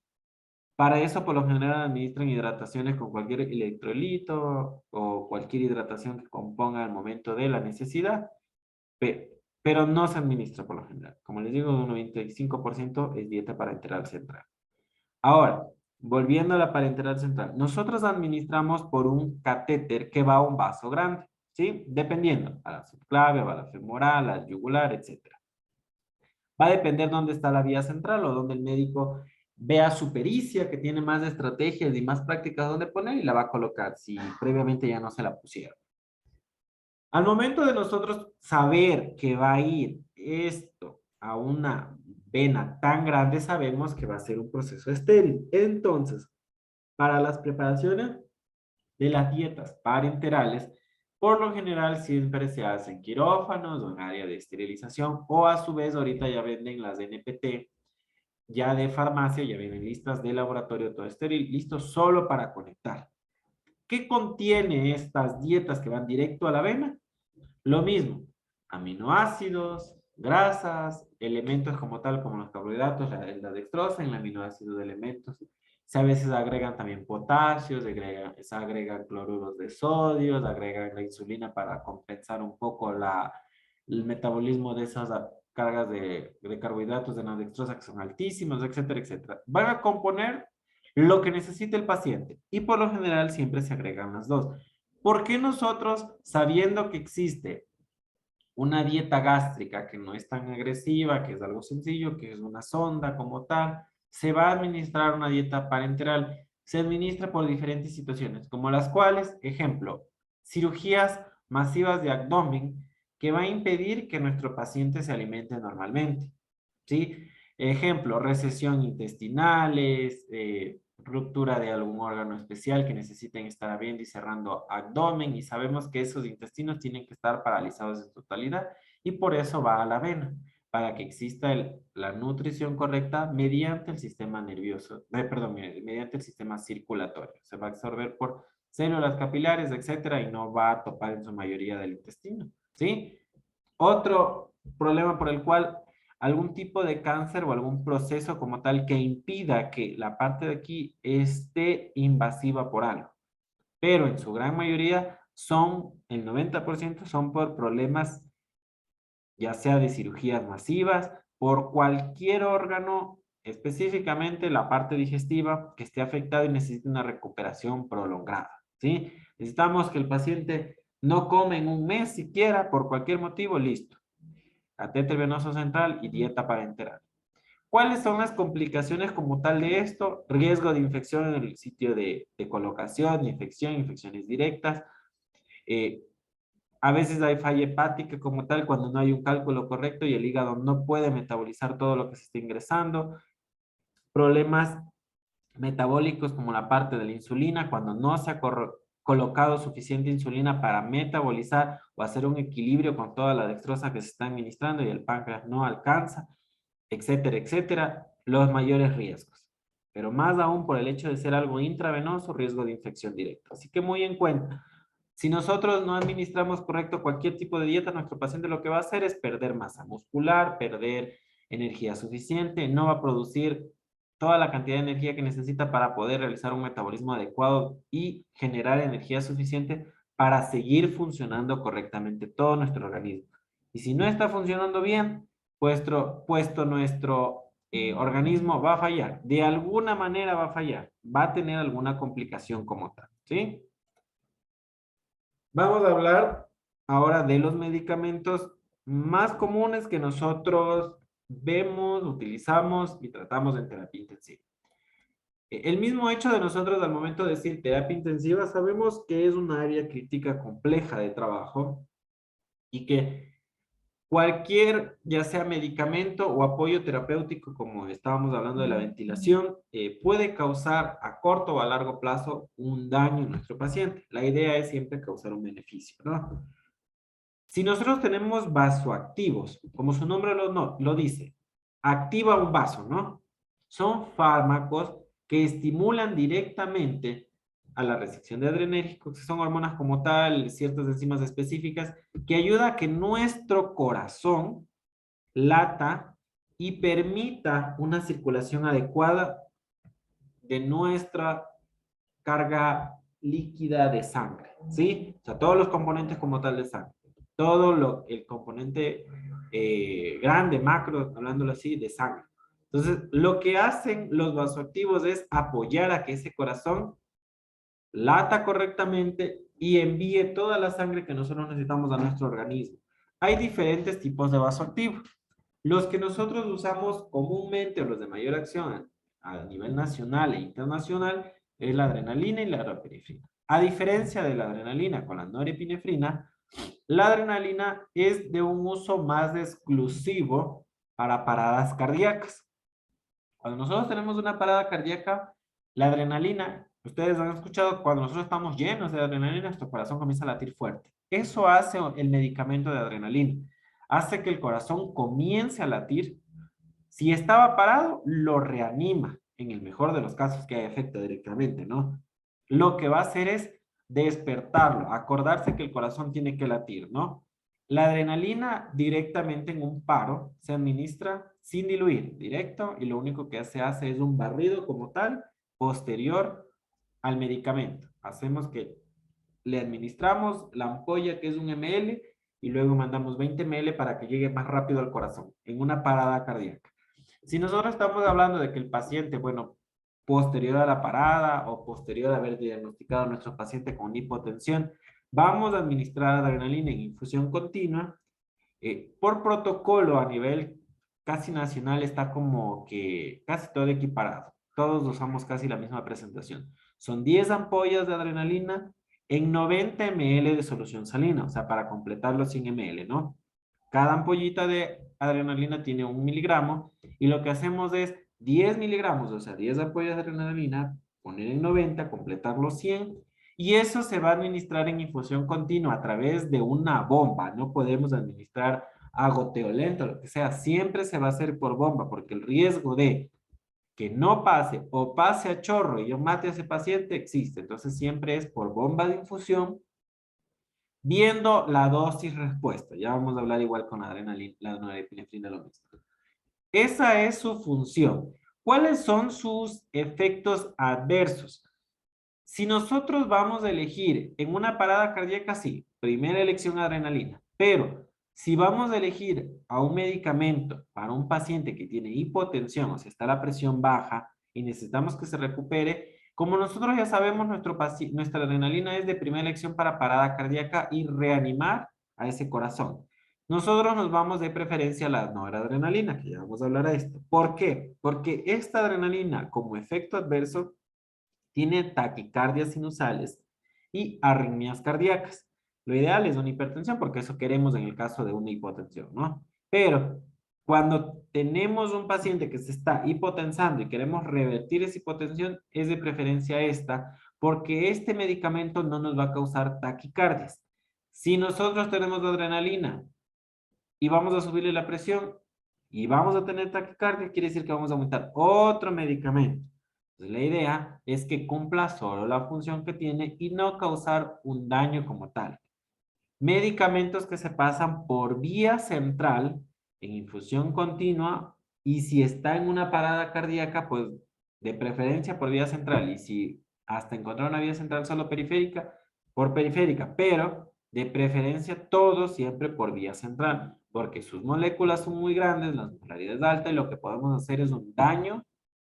Para eso, por lo general, administran hidrataciones con cualquier electrolito o cualquier hidratación que componga al momento de la necesidad, pero no se administra por lo general. Como les digo, un 95% es dieta parenteral central. Ahora, volviendo a la parenteral central, nosotros administramos por un catéter que va a un vaso grande, ¿sí? Dependiendo, a la subclavia, a la femoral, a la yugular, etc. Va a depender dónde está la vía central o dónde el médico vea su pericia, que tiene más estrategias y más prácticas donde poner y la va a colocar si previamente ya no se la pusieron. Al momento de nosotros saber que va a ir esto a una vena tan grande, sabemos que va a ser un proceso estéril. Entonces, para las preparaciones de las dietas parenterales, por lo general siempre se hacen quirófanos o en área de esterilización, o a su vez ahorita ya venden las NPT, ya de farmacia, ya vienen listas de laboratorio todo estéril, listo solo para conectar. ¿Qué contiene estas dietas que van directo a la vena? Lo mismo, aminoácidos, grasas, elementos como tal, como los carbohidratos, la dextrosa, en el aminoácido de elementos. A veces agregan también potasio, se agregan cloruros de sodio, se agregan la insulina para compensar un poco el metabolismo de esas cargas de carbohidratos de la dextrosa que son altísimos, etcétera, etcétera. Van a componer lo que necesita el paciente y por lo general siempre se agregan las dos. ¿Por qué nosotros, sabiendo que existe una dieta gástrica que no es tan agresiva, que es algo sencillo, que es una sonda como tal, se va a administrar una dieta parenteral? Se administra por diferentes situaciones, como las cuales, ejemplo, cirugías masivas de abdomen que va a impedir que nuestro paciente se alimente normalmente, ¿sí? Ejemplo, recesión intestinales, ruptura de algún órgano especial que necesiten estar abriendo y cerrando abdomen, y sabemos que esos intestinos tienen que estar paralizados en totalidad y por eso va a la vena, para que exista la nutrición correcta mediante el sistema nervioso, mediante el sistema circulatorio. Se va a absorber por células capilares, etcétera, y no va a topar en su mayoría del intestino, ¿sí? Otro problema por el cual algún tipo de cáncer o algún proceso como tal que impida que la parte de aquí esté invasiva por algo. pero en su gran mayoría son, el 90% son por problemas, ya sea de cirugías masivas, por cualquier órgano, específicamente la parte digestiva, que esté afectado y necesite una recuperación prolongada, ¿sí? Necesitamos que el paciente no come en un mes siquiera, por cualquier motivo, listo. Catéter venoso central y dieta parenteral. ¿Cuáles son las complicaciones como tal de esto? Riesgo de infección en el sitio de colocación, infecciones directas. Eh, a veces hay falla hepática como tal cuando no hay un cálculo correcto y el hígado no puede metabolizar todo lo que se está ingresando. Problemas metabólicos como la parte de la insulina, cuando no se ha colocado suficiente insulina para metabolizar o hacer un equilibrio con toda la dextrosa que se está administrando y el páncreas no alcanza, etcétera, etcétera, los mayores riesgos. Pero más aún por el hecho de ser algo intravenoso, riesgo de infección directa. Así que muy en cuenta. Si nosotros no administramos correcto cualquier tipo de dieta, nuestro paciente lo que va a hacer es perder masa muscular, perder energía suficiente, no va a producir toda la cantidad de energía que necesita para poder realizar un metabolismo adecuado y generar energía suficiente para seguir funcionando correctamente todo nuestro organismo. Y si no está funcionando bien, puesto nuestro organismo va a fallar. De alguna manera va a fallar. Va a tener alguna complicación como tal. ¿Sí? Vamos a hablar ahora de los medicamentos más comunes que nosotros vemos, utilizamos y tratamos en terapia intensiva. El mismo hecho de nosotros al momento de decir terapia intensiva, sabemos que es una área crítica compleja de trabajo y que cualquier, ya sea medicamento o apoyo terapéutico, como estábamos hablando de la ventilación, puede causar a corto o a largo plazo un daño en nuestro paciente. La idea es siempre causar un beneficio, ¿no? Si nosotros tenemos vasoactivos, como su nombre lo dice, activa un vaso, ¿no? Son fármacos que estimulan directamente a la recepción de adrenérgicos, que son hormonas como tal, ciertas enzimas específicas, que ayuda a que nuestro corazón lata y permita una circulación adecuada de nuestra carga líquida de sangre, ¿sí? O sea, todos los componentes como tal de sangre. El componente grande, macro, hablándolo así, de sangre. Entonces, lo que hacen los vasoactivos es apoyar a que ese corazón lata correctamente y envíe toda la sangre que nosotros necesitamos a nuestro organismo. Hay diferentes tipos de vasoactivos. Los que nosotros usamos comúnmente, o los de mayor acción a nivel nacional e internacional, es la adrenalina y la norepinefrina. A diferencia de la adrenalina con la norepinefrina, la adrenalina es de un uso más exclusivo para paradas cardíacas. Cuando nosotros tenemos una parada cardíaca, la adrenalina, ustedes han escuchado, cuando nosotros estamos llenos de adrenalina, nuestro corazón comienza a latir fuerte. Eso hace el medicamento de adrenalina. Hace que el corazón comience a latir. Si estaba parado, lo reanima, en el mejor de los casos que hay efecto directamente, ¿no? Lo que va a hacer es despertarlo, acordarse que el corazón tiene que latir, ¿no? La adrenalina directamente en un paro se administra sin diluir, directo, y lo único que se hace es un barrido como tal, posterior al medicamento. Hacemos que le administramos la ampolla que es un ml y luego mandamos 20 ml para que llegue más rápido al corazón en una parada cardíaca. Si nosotros estamos hablando de que el paciente, bueno, posterior a la parada o posterior a haber diagnosticado a nuestro paciente con hipotensión, vamos a administrar adrenalina en infusión continua. Por protocolo a nivel casi nacional está como que casi todo equiparado. Todos usamos casi la misma presentación. Son 10 ampollas de adrenalina en 90 ml de solución salina, o sea, para completar los 100 ml, ¿no? Cada ampollita de adrenalina tiene 1 miligramo y lo que hacemos es 10 miligramos, o sea, 10 ampollas de adrenalina, poner en 90, completar los 100 y eso se va a administrar en infusión continua a través de una bomba. No podemos administrar a goteo lento, lo que sea, siempre se va a hacer por bomba porque el riesgo de que no pase o pase a chorro y yo mate a ese paciente existe. Entonces siempre es por bomba de infusión viendo la dosis respuesta. Ya vamos a hablar igual con la adrenalina, la norepinefrina, lo mismo. Esa es su función. ¿Cuáles son sus efectos adversos? Si nosotros vamos a elegir en una parada cardíaca, sí, primera elección adrenalina, pero si vamos a elegir a un medicamento para un paciente que tiene hipotensión, o sea, está la presión baja y necesitamos que se recupere, como nosotros ya sabemos, nuestra adrenalina es de primera elección para parada cardíaca y reanimar a ese corazón. Nosotros nos vamos de preferencia a la noradrenalina, que ya vamos a hablar de esto. ¿Por qué? Porque esta adrenalina, como efecto adverso, tiene taquicardias sinusales y arritmias cardíacas. Lo ideal es una hipertensión porque eso queremos en el caso de una hipotensión, ¿no? Pero cuando tenemos un paciente que se está hipotensando y queremos revertir esa hipotensión, es de preferencia esta, porque este medicamento no nos va a causar taquicardias. Si nosotros tenemos adrenalina y vamos a subirle la presión y vamos a tener taquicardia, quiere decir que vamos a aumentar otro medicamento. Entonces, la idea es que cumpla solo la función que tiene y no causar un daño como tal. Medicamentos que se pasan por vía central en infusión continua y si está en una parada cardíaca, pues de preferencia por vía central y si hasta encontrar una vía central solo periférica, por periférica, pero de preferencia todo siempre por vía central, porque sus moléculas son muy grandes, la osmolaridad es alta y lo que podemos hacer es un daño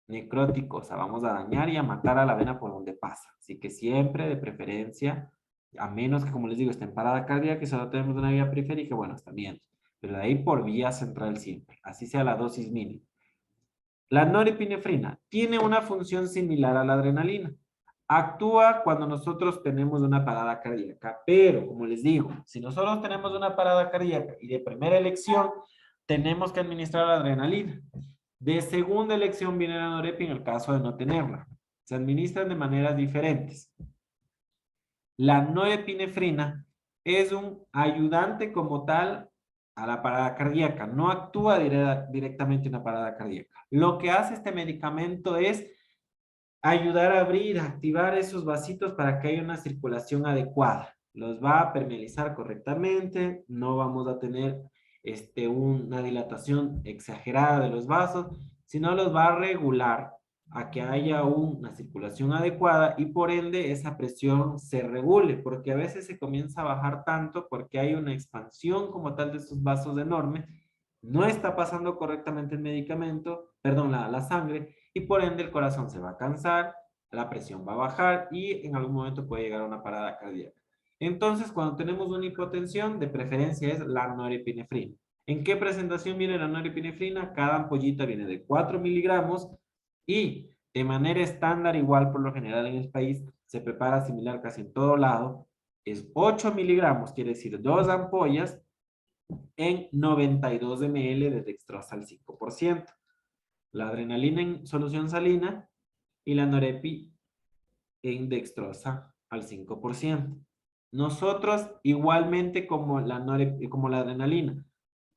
necrótico, o sea, vamos a dañar y a matar a la vena por donde pasa. Así que siempre de preferencia, a menos que, como les digo, esté en parada cardíaca, que solo tenemos una vía periférica, bueno, está bien. Pero de ahí por vía central siempre, así sea la dosis mínima. La norepinefrina tiene una función similar a la adrenalina. Actúa cuando nosotros tenemos una parada cardíaca, pero como les digo, si nosotros tenemos una parada cardíaca y de primera elección, tenemos que administrar la adrenalina. De segunda elección viene la norepi en el caso de no tenerla. Se administran de maneras diferentes. La norepinefrina es un ayudante como tal a la parada cardíaca. No actúa directamente en la parada cardíaca. Lo que hace este medicamento es ayudar a abrir, a activar esos vasitos para que haya una circulación adecuada. Los va a permeabilizar correctamente, no vamos a tener una dilatación exagerada de los vasos, sino los va a regular a que haya una circulación adecuada y por ende esa presión se regule, porque a veces se comienza a bajar tanto porque hay una expansión como tal de esos vasos enormes, no está pasando correctamente el medicamento, perdón, la sangre, y por ende el corazón se va a cansar, la presión va a bajar y en algún momento puede llegar a una parada cardíaca. Entonces, cuando tenemos una hipotensión, de preferencia es la norepinefrina. ¿En qué presentación viene la norepinefrina? Cada ampollita viene de 4 miligramos y de manera estándar, igual por lo general en el país, se prepara similar casi en todo lado, es 8 miligramos, quiere decir 2 ampollas en 92 ml de dextrosa al 5%. La adrenalina en solución salina y la norepi en dextrosa al 5%. Nosotros, igualmente como la adrenalina,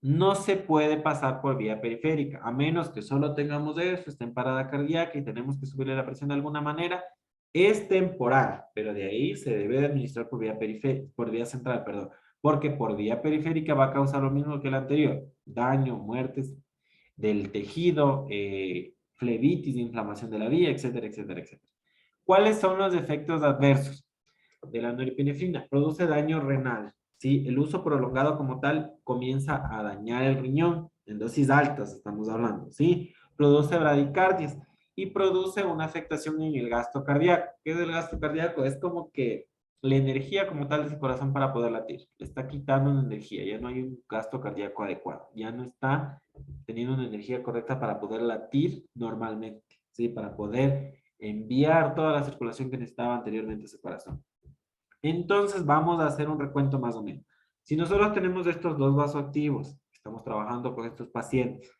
no se puede pasar por vía periférica, a menos que solo tengamos eso, esté en parada cardíaca y tenemos que subirle la presión de alguna manera, es temporal, pero de ahí se debe de administrar por vía central, perdón, porque por vía periférica va a causar lo mismo que el anterior, daño, muertes del tejido, flebitis, inflamación de la vía, etcétera, etcétera, etcétera. ¿Cuáles son los efectos adversos de la norepinefrina? Produce daño renal, ¿sí? El uso prolongado como tal comienza a dañar el riñón, en dosis altas estamos hablando, ¿sí? Produce bradicardias y produce una afectación en el gasto cardíaco. ¿Qué es el gasto cardíaco? Es como que la energía como tal de ese corazón para poder latir. Le está quitando una energía, ya no hay un gasto cardíaco adecuado, ya no está teniendo una energía correcta para poder latir normalmente, ¿sí? Para poder enviar toda la circulación que necesitaba anteriormente ese corazón. Entonces vamos a hacer un recuento más o menos. Si nosotros tenemos estos dos vasoactivos, estamos trabajando con estos pacientes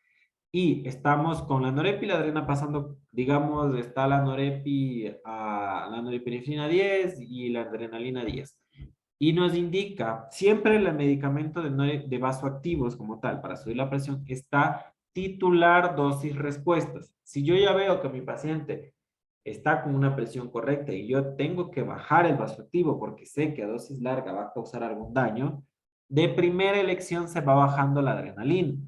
y estamos con la norepi y la adrena pasando, digamos, está la norepi a la norepinefrina 10 y la adrenalina 10. Y nos indica, siempre el medicamento de vasoactivos como tal, para subir la presión, está titular dosis respuestas. Si yo ya veo que mi paciente está con una presión correcta y yo tengo que bajar el vasoactivo porque sé que a dosis larga va a causar algún daño, de primera elección se va bajando la adrenalina.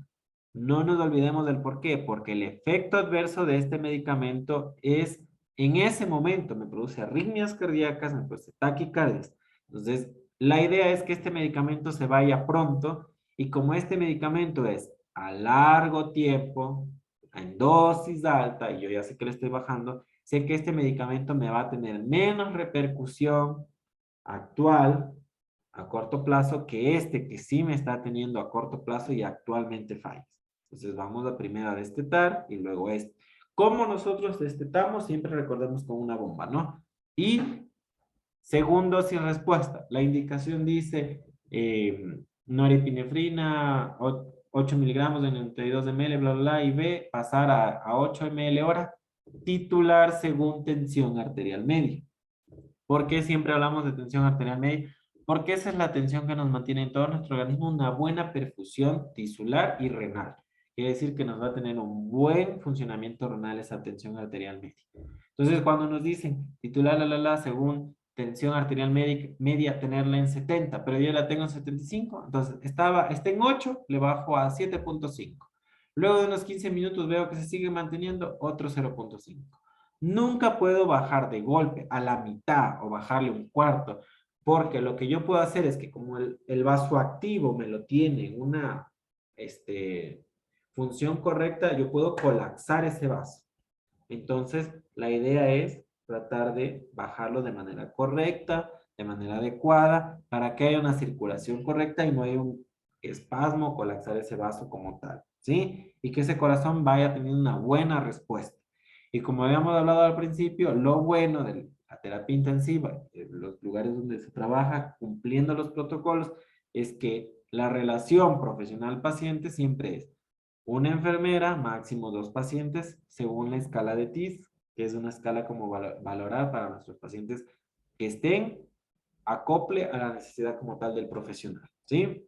No nos olvidemos del por qué, porque el efecto adverso de este medicamento es en ese momento me produce arritmias cardíacas, me produce taquicardias. Entonces, la idea es que este medicamento se vaya pronto y como este medicamento es a largo tiempo, en dosis alta, y yo ya sé que le estoy bajando, sé que este medicamento me va a tener menos repercusión actual a corto plazo que este que sí me está teniendo a corto plazo y actualmente falla. Entonces vamos a primero a destetar y luego este. ¿Cómo nosotros destetamos? Siempre recordemos con una bomba, ¿no? Y segundo, sin respuesta. La indicación dice norepinefrina, 8 miligramos de 92 ml, bla, bla, bla, y B, pasar a 8 ml hora, titular según tensión arterial media. ¿Por qué siempre hablamos de tensión arterial media? Porque esa es la tensión que nos mantiene en todo nuestro organismo una buena perfusión tisular y renal. Quiere decir que nos va a tener un buen funcionamiento renal esa tensión arterial media. Entonces, cuando nos dicen titular, según tensión arterial media, tenerla en 70, pero yo la tengo en 75, entonces está en 8, le bajo a 7.5. Luego de unos 15 minutos veo que se sigue manteniendo otro 0.5. Nunca puedo bajar de golpe a la mitad o bajarle un cuarto, porque lo que yo puedo hacer es que como el vasoactivo me lo tiene en una función correcta, yo puedo colapsar ese vaso. Entonces, la idea es tratar de bajarlo de manera correcta, de manera adecuada, para que haya una circulación correcta y no haya un espasmo, colapsar ese vaso como tal, ¿sí? Y que ese corazón vaya teniendo una buena respuesta. Y como habíamos hablado al principio, lo bueno de la terapia intensiva, en los lugares donde se trabaja cumpliendo los protocolos, es que la relación profesional-paciente siempre es una enfermera, máximo 2 pacientes, según la escala de TIS, que es una escala como valorar para nuestros pacientes que estén acople a la necesidad como tal del profesional, ¿sí?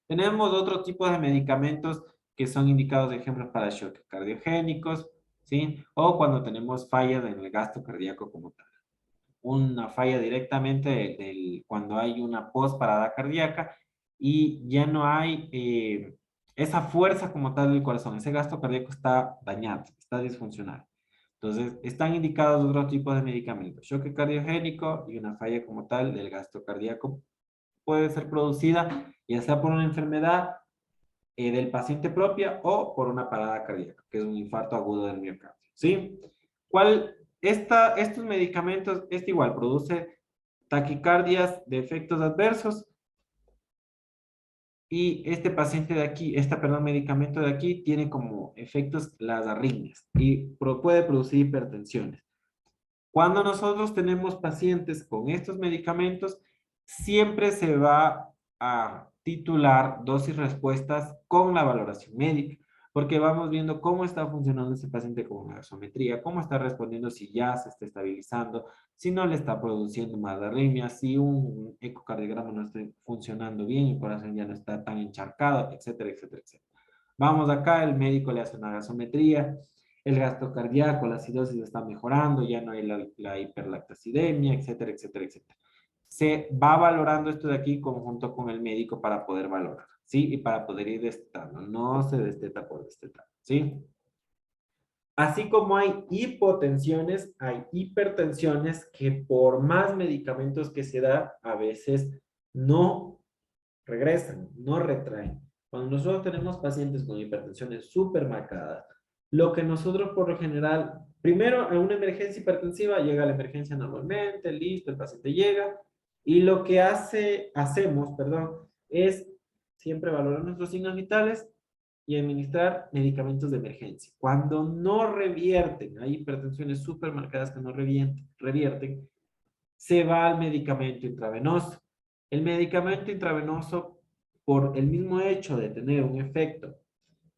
Tenemos otro tipo de medicamentos que son indicados, de ejemplo, para shock cardiogénicos, ¿sí? O cuando tenemos fallas en el gasto cardíaco como tal. Una falla directamente cuando hay una posparada cardíaca y ya no hay esa fuerza como tal del corazón. Ese gasto cardíaco está dañado, está disfuncional. Entonces, están indicados otros tipos de medicamentos. Choque cardiogénico y una falla como tal del gasto cardíaco puede ser producida ya sea por una enfermedad del paciente propia o por una parada cardíaca, que es un infarto agudo del miocardio, ¿sí? Estos medicamentos, igual produce taquicardias de efectos adversos y este paciente de aquí, medicamento de aquí tiene como efectos las arritmias y puede producir hipertensiones. Cuando nosotros tenemos pacientes con estos medicamentos, siempre se va a titular dosis respuestas con la valoración médica, porque vamos viendo cómo está funcionando ese paciente con la gasometría, cómo está respondiendo, si ya se está estabilizando, si no le está produciendo más arritmias, si un ecocardiograma no está funcionando bien, el corazón ya no está tan encharcado, etcétera, etcétera, etcétera. Vamos acá, el médico le hace una gasometría, el gasto cardíaco, la acidosis está mejorando, ya no hay la hiperlactacidemia, etcétera, etcétera, etcétera. Se va valorando esto de aquí conjunto con el médico para poder valorar, ¿sí? Y para poder ir destetando. No se desteta por destetar, ¿sí? Así como hay hipotensiones, hay hipertensiones que por más medicamentos que se da, a veces no regresan, no retraen. Cuando nosotros tenemos pacientes con hipertensiones súper marcadas, lo que nosotros por lo general, primero a una emergencia hipertensiva, llega a la emergencia normalmente, listo, el paciente llega, y lo que hacemos, es siempre valorar nuestros signos vitales y administrar medicamentos de emergencia. Cuando no revierten, hay hipertensiones súper marcadas que no revierten, se va al medicamento intravenoso. El medicamento intravenoso, por el mismo hecho de tener un efecto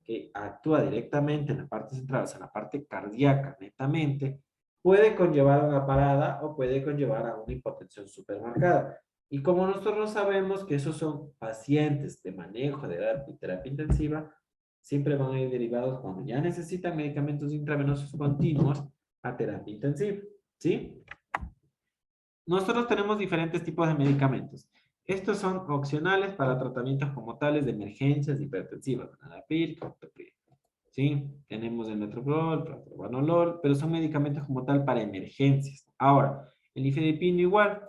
que actúa directamente en la parte central, o sea, en la parte cardíaca netamente, puede conllevar a una parada o puede conllevar a una hipotensión supermarcada. Y como nosotros sabemos que esos son pacientes de manejo de terapia intensiva, siempre van a ir derivados cuando ya necesitan medicamentos intravenosos continuos a terapia intensiva, ¿sí? Nosotros tenemos diferentes tipos de medicamentos. Estos son opcionales para tratamientos como tales de emergencias hipertensivas, nalapil, captopril, ¿sí? Tenemos el metoprolol, propranolol, pero son medicamentos como tal para emergencias. Ahora, el nifedipino igual,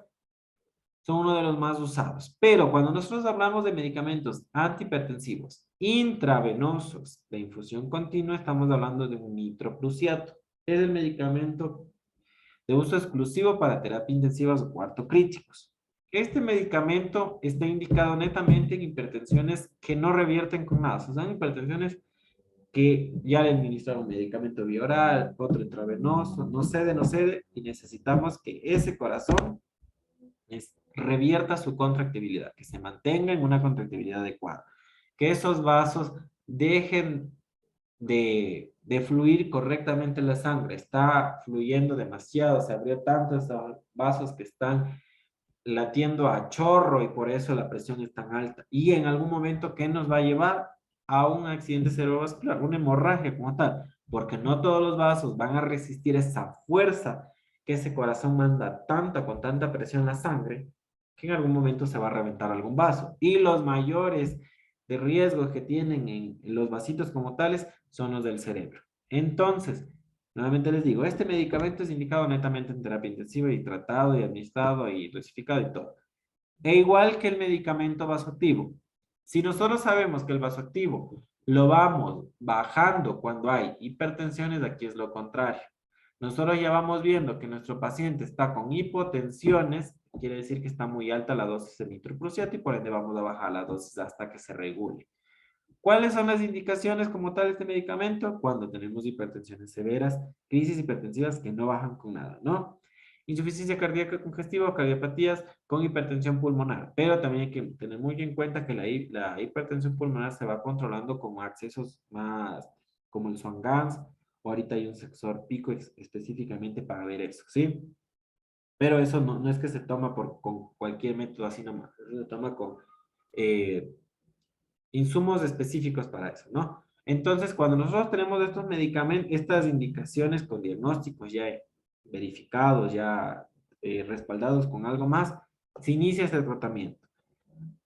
son uno de los más usados. Pero cuando nosotros hablamos de medicamentos antihipertensivos intravenosos de infusión continua, estamos hablando de un nitroprusiato. Es el medicamento de uso exclusivo para terapia intensivas o cuarto críticos. Este medicamento está indicado netamente en hipertensiones que no revierten con nada. O sea, son hipertensiones que ya le administraron un medicamento bioral, otro intravenoso, no cede, y necesitamos que ese corazón revierta su contractibilidad, que se mantenga en una contractibilidad adecuada, que esos vasos dejen de fluir correctamente la sangre, está fluyendo demasiado, se abrió tantos vasos que están latiendo a chorro y por eso la presión es tan alta. Y en algún momento, ¿qué nos va a llevar? A un accidente cerebrovascular, una hemorragia como tal, porque no todos los vasos van a resistir esa fuerza que ese corazón manda tanta, con tanta presión en la sangre, que en algún momento se va a reventar algún vaso. Y los mayores de riesgo que tienen en los vasitos como tales son los del cerebro. Entonces, nuevamente les digo, este medicamento es indicado netamente en terapia intensiva y tratado y administrado y dosificado y todo. E igual que el medicamento vasoactivo. Si nosotros sabemos que el vasoactivo lo vamos bajando cuando hay hipertensiones, aquí es lo contrario. Nosotros ya vamos viendo que nuestro paciente está con hipotensiones, quiere decir que está muy alta la dosis de nitroprusiato y por ende vamos a bajar la dosis hasta que se regule. ¿Cuáles son las indicaciones como tal de este medicamento? Cuando tenemos hipertensiones severas, crisis hipertensivas que no bajan con nada, ¿no? Insuficiencia cardíaca congestiva o cardiopatías con hipertensión pulmonar. Pero también hay que tener muy en cuenta que la hipertensión pulmonar se va controlando con accesos más como el Swan-Ganz, o ahorita hay un sensor pico específicamente para ver eso, ¿sí? Pero eso no es que se toma con cualquier método así nomás, se toma con insumos específicos para eso, ¿no? Entonces, cuando nosotros tenemos estos medicamentos, estas indicaciones con diagnósticos ya verificados, ya respaldados con algo más, se inicia este tratamiento.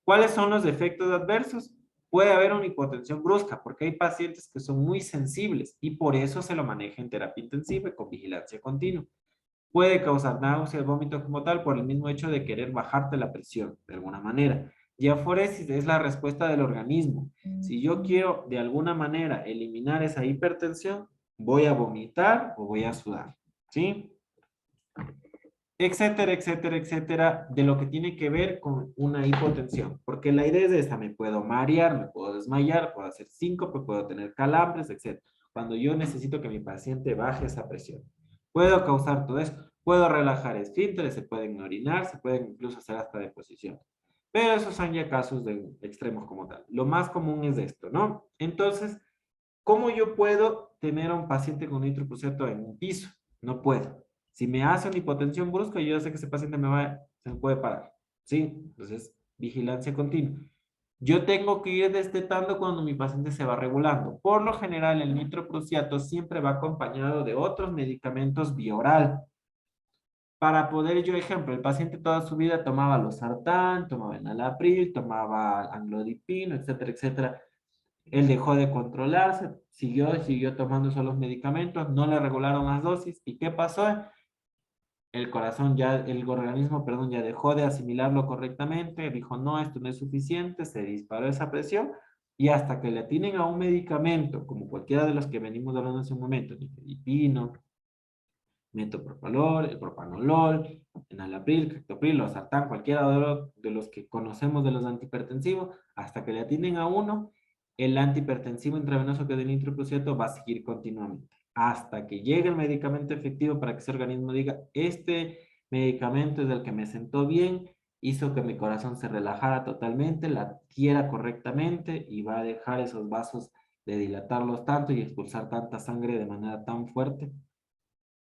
¿Cuáles son los efectos adversos? Puede haber una hipotensión brusca, porque hay pacientes que son muy sensibles y por eso se lo maneja en terapia intensiva y con vigilancia continua. Puede causar náuseas, vómitos como tal, por el mismo hecho de querer bajarte la presión, de alguna manera. Diaforesis es la respuesta del organismo. Si yo quiero de alguna manera eliminar esa hipertensión, voy a vomitar o voy a sudar, ¿sí? Etcétera, etcétera, etcétera, de lo que tiene que ver con una hipotensión. Porque la idea es esta, me puedo marear, me puedo desmayar, puedo hacer síncope, puedo tener calambres, etcétera. Cuando yo necesito que mi paciente baje esa presión. Puedo causar todo eso. Puedo relajar esfínteres, se pueden orinar, se pueden incluso hacer hasta deposición. Pero esos son ya casos de extremos como tal. Lo más común es esto, ¿no? Entonces, ¿cómo yo puedo tener a un paciente con nitroprusiato en un piso? No puedo. Si me hace una hipotensión brusca, yo ya sé que ese paciente se me puede parar. ¿Sí? Entonces, vigilancia continua. Yo tengo que ir destetando cuando mi paciente se va regulando. Por lo general, el nitroprusiato siempre va acompañado de otros medicamentos bioral. Para poder, yo ejemplo, el paciente toda su vida tomaba losartán, tomaba enalapril, tomaba amlodipino, etcétera, etcétera. Él dejó de controlarse, siguió tomando esos medicamentos, no le regularon las dosis. ¿Y qué pasó? El corazón ya, el organismo, perdón, ya dejó de asimilarlo correctamente, dijo, no, esto no es suficiente, se disparó esa presión y hasta que le atinen a un medicamento, como cualquiera de los que venimos hablando hace un momento, nifedipino, metoprolol, el propanolol, enalapril, captopril, losartán, cualquiera de los que conocemos de los antihipertensivos, hasta que le atinen a uno, el antihipertensivo intravenoso que es el nitroprusiato va a seguir continuamente hasta que llegue el medicamento efectivo para que ese organismo diga, este medicamento es el que me sentó bien, hizo que mi corazón se relajara totalmente, latiera correctamente y va a dejar esos vasos de dilatarlos tanto y expulsar tanta sangre de manera tan fuerte.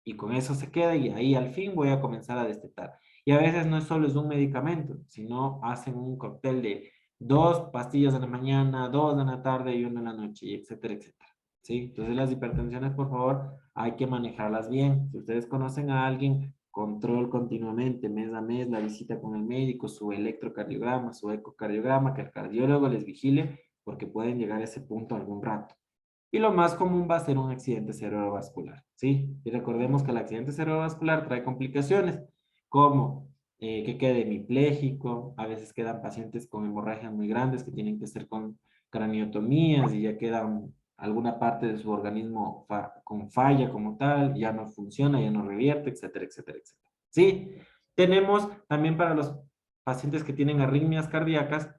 Y con eso se queda y ahí al fin voy a comenzar a destetar. Y a veces no es solo es un medicamento, sino hacen un cóctel de 2 pastillas en la mañana, 2 en la tarde y 1 en la noche, y etcétera, etcétera. ¿Sí? Entonces las hipertensiones, por favor, hay que manejarlas bien. Si ustedes conocen a alguien, control continuamente, mes a mes, la visita con el médico, su electrocardiograma, su ecocardiograma, que el cardiólogo les vigile, porque pueden llegar a ese punto algún rato. Y lo más común va a ser un accidente cerebrovascular, ¿sí? Y recordemos que el accidente cerebrovascular trae complicaciones como que quede hemipléjico, a veces quedan pacientes con hemorragias muy grandes que tienen que ser con craniotomías y ya quedan alguna parte de su organismo con falla como tal, ya no funciona, ya no revierte, etcétera, etcétera, etcétera. ¿Sí? Tenemos también para los pacientes que tienen arritmias cardíacas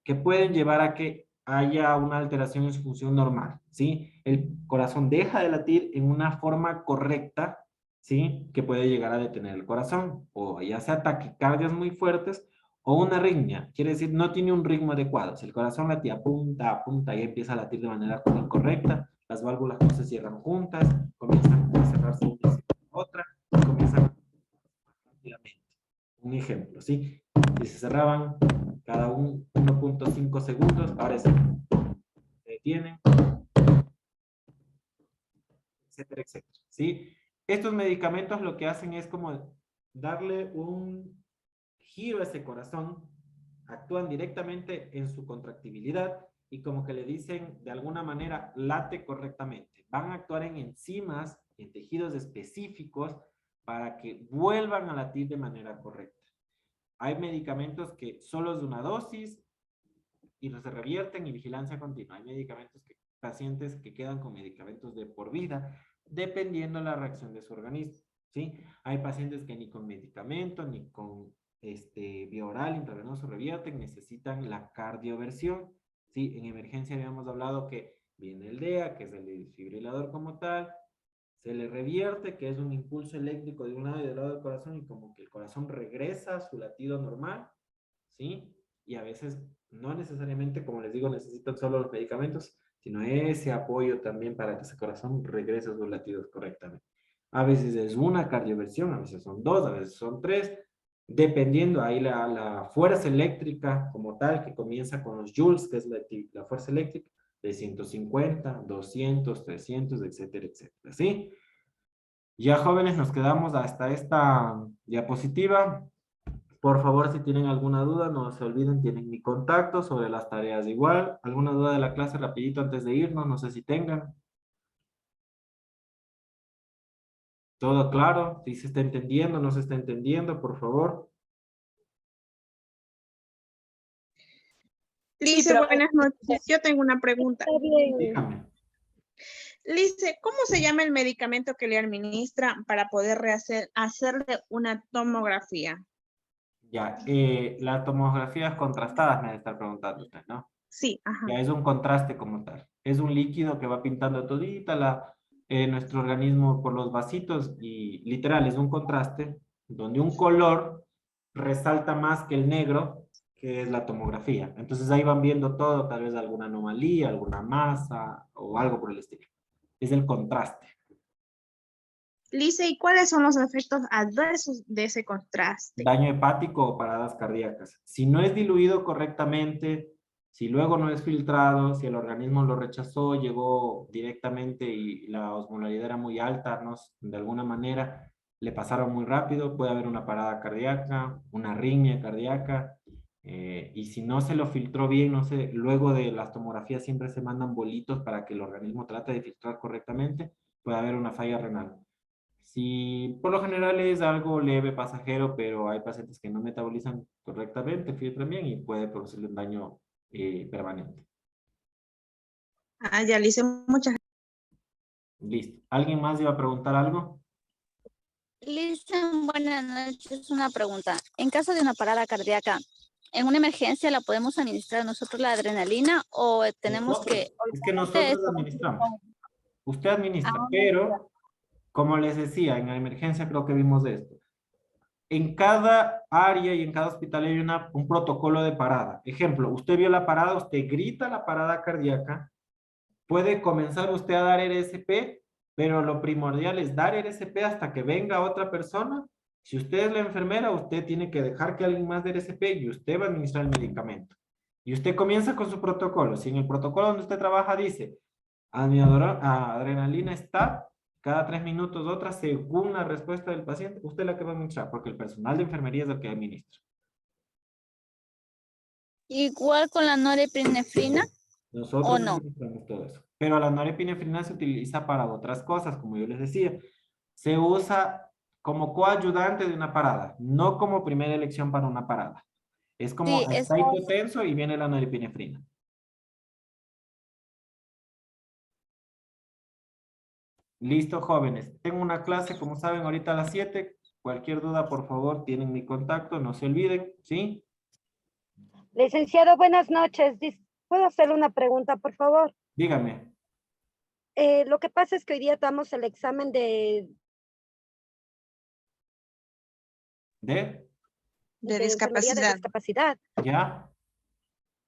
que pueden llevar a que haya una alteración en su función normal, ¿sí? El corazón deja de latir en una forma correcta, ¿sí? Que puede llegar a detener el corazón, o ya sea taquicardias muy fuertes, o una arritmia, quiere decir, no tiene un ritmo adecuado. Si el corazón latía a punta y empieza a latir de manera incorrecta, las válvulas no se cierran juntas, comienzan a cerrarse una y otra, y comienzan rápidamente. Un ejemplo, ¿sí? Si se cerraban cada 1.5 segundos, ahora se detienen, etcétera, etcétera, ¿sí? Estos medicamentos lo que hacen es como darle un giro a ese corazón, actúan directamente en su contractibilidad y como que le dicen de alguna manera late correctamente. Van a actuar en enzimas, en tejidos específicos para que vuelvan a latir de manera correcta. Hay medicamentos que solo es de una dosis y se revierten y vigilancia continua. Hay medicamentos que pacientes que quedan con medicamentos de por vida, dependiendo de la reacción de su organismo, ¿sí? Hay pacientes que ni con medicamento, ni con vía oral, intravenoso revierten, necesitan la cardioversión, ¿sí? En emergencia habíamos hablado que viene el DEA, que es el desfibrilador como tal, se le revierte, que es un impulso eléctrico de un lado y del lado del corazón, y como que el corazón regresa a su latido normal, ¿sí? Y a veces no necesariamente, como les digo, necesitan solo los medicamentos, sino ese apoyo también para que ese corazón regrese a sus latidos correctamente. A veces es una cardioversión, a veces son dos, a veces son tres, dependiendo ahí la fuerza eléctrica como tal, que comienza con los joules, que es la fuerza eléctrica, de 150, 200, 300, etcétera, etcétera, ¿sí? Ya jóvenes, nos quedamos hasta esta diapositiva. Por favor, si tienen alguna duda, no se olviden, tienen mi contacto sobre las tareas igual. ¿Alguna duda de la clase rapidito antes de irnos? No sé si tengan. ¿Todo claro? Si se está entendiendo, no se está entendiendo, por favor.
Lice, buenas noches. Yo tengo una pregunta.
Está bien.
Dígame.
Lice, ¿cómo se llama el medicamento que le administra para poder hacerle una tomografía?
Ya, las tomografías contrastadas me debe estar preguntando usted, ¿no?
Sí, ajá.
Ya es un contraste como tal. Es un líquido que va pintando todita nuestro organismo por los vasitos y literal es un contraste donde un color resalta más que el negro, que es la tomografía. Entonces ahí van viendo todo, tal vez alguna anomalía, alguna masa o algo por el estilo. Es el contraste.
Lice, ¿y cuáles son los efectos adversos de ese contraste?
Daño hepático o paradas cardíacas. Si no es diluido correctamente, si luego no es filtrado, si el organismo lo rechazó, llegó directamente y la osmolaridad era muy alta, ¿no? De alguna manera le pasaron muy rápido, puede haber una parada cardíaca, una arritmia cardíaca, y si no se lo filtró bien, no sé, luego de las tomografías siempre se mandan bolitos para que el organismo trate de filtrar correctamente, puede haber una falla renal. Si por lo general es algo leve, pasajero, pero hay pacientes que no metabolizan correctamente, filtran bien y puede producirle un daño permanente.
Ah, ya, Lice, muchas gracias.
Listo. ¿Alguien más iba a preguntar algo?
Listen, buenas noches. Una pregunta. En caso de una parada cardíaca, ¿en una emergencia la podemos administrar nosotros la adrenalina o tenemos que...
Es que nosotros administramos. Usted administra, pero como les decía, en la emergencia creo que vimos esto. En cada área y en cada hospital hay un protocolo de parada. Ejemplo, usted vio la parada, usted grita la parada cardíaca, puede comenzar usted a dar RSP, pero lo primordial es dar RSP hasta que venga otra persona. Si usted es la enfermera, usted tiene que dejar que alguien más dé RSP y usted va a administrar el medicamento. Y usted comienza con su protocolo. Si en el protocolo donde usted trabaja dice, adrenalina está, cada 3 minutos otra, según la respuesta del paciente, usted es la que va a administrar, porque el personal de enfermería es el que administra.
Igual con la norepinefrina
Nosotros
o no.
administramos todo eso. pero la norepinefrina se utiliza para otras cosas, como yo les decía. Se usa como coayudante de una parada, no como primera elección para una parada. Es como
Sí,
está hipotenso y viene la norepinefrina. Listo, jóvenes. Tengo una clase, como saben, ahorita a las 7. Cualquier duda, por favor, tienen mi contacto, no se olviden, ¿sí?
Licenciado, buenas noches. ¿Puedo hacerle una pregunta, por favor?
Dígame.
Lo que pasa es que hoy día damos el examen de
¿De?
De
enfermería de discapacidad
¿Ya?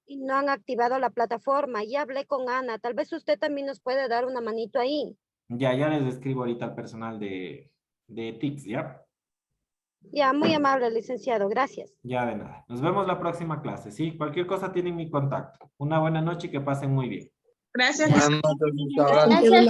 y no han activado la plataforma. Ya hablé con Ana. Tal vez usted también nos puede dar una manito ahí.
Ya les escribo ahorita al personal de TICS, ¿ya?
Ya, muy amable, licenciado. Gracias.
Ya de nada. Nos vemos la próxima clase, ¿sí? Cualquier cosa tienen mi contacto. Una buena noche y que pasen muy bien.
Gracias.
Buenas noches, muchas gracias.
Gracias,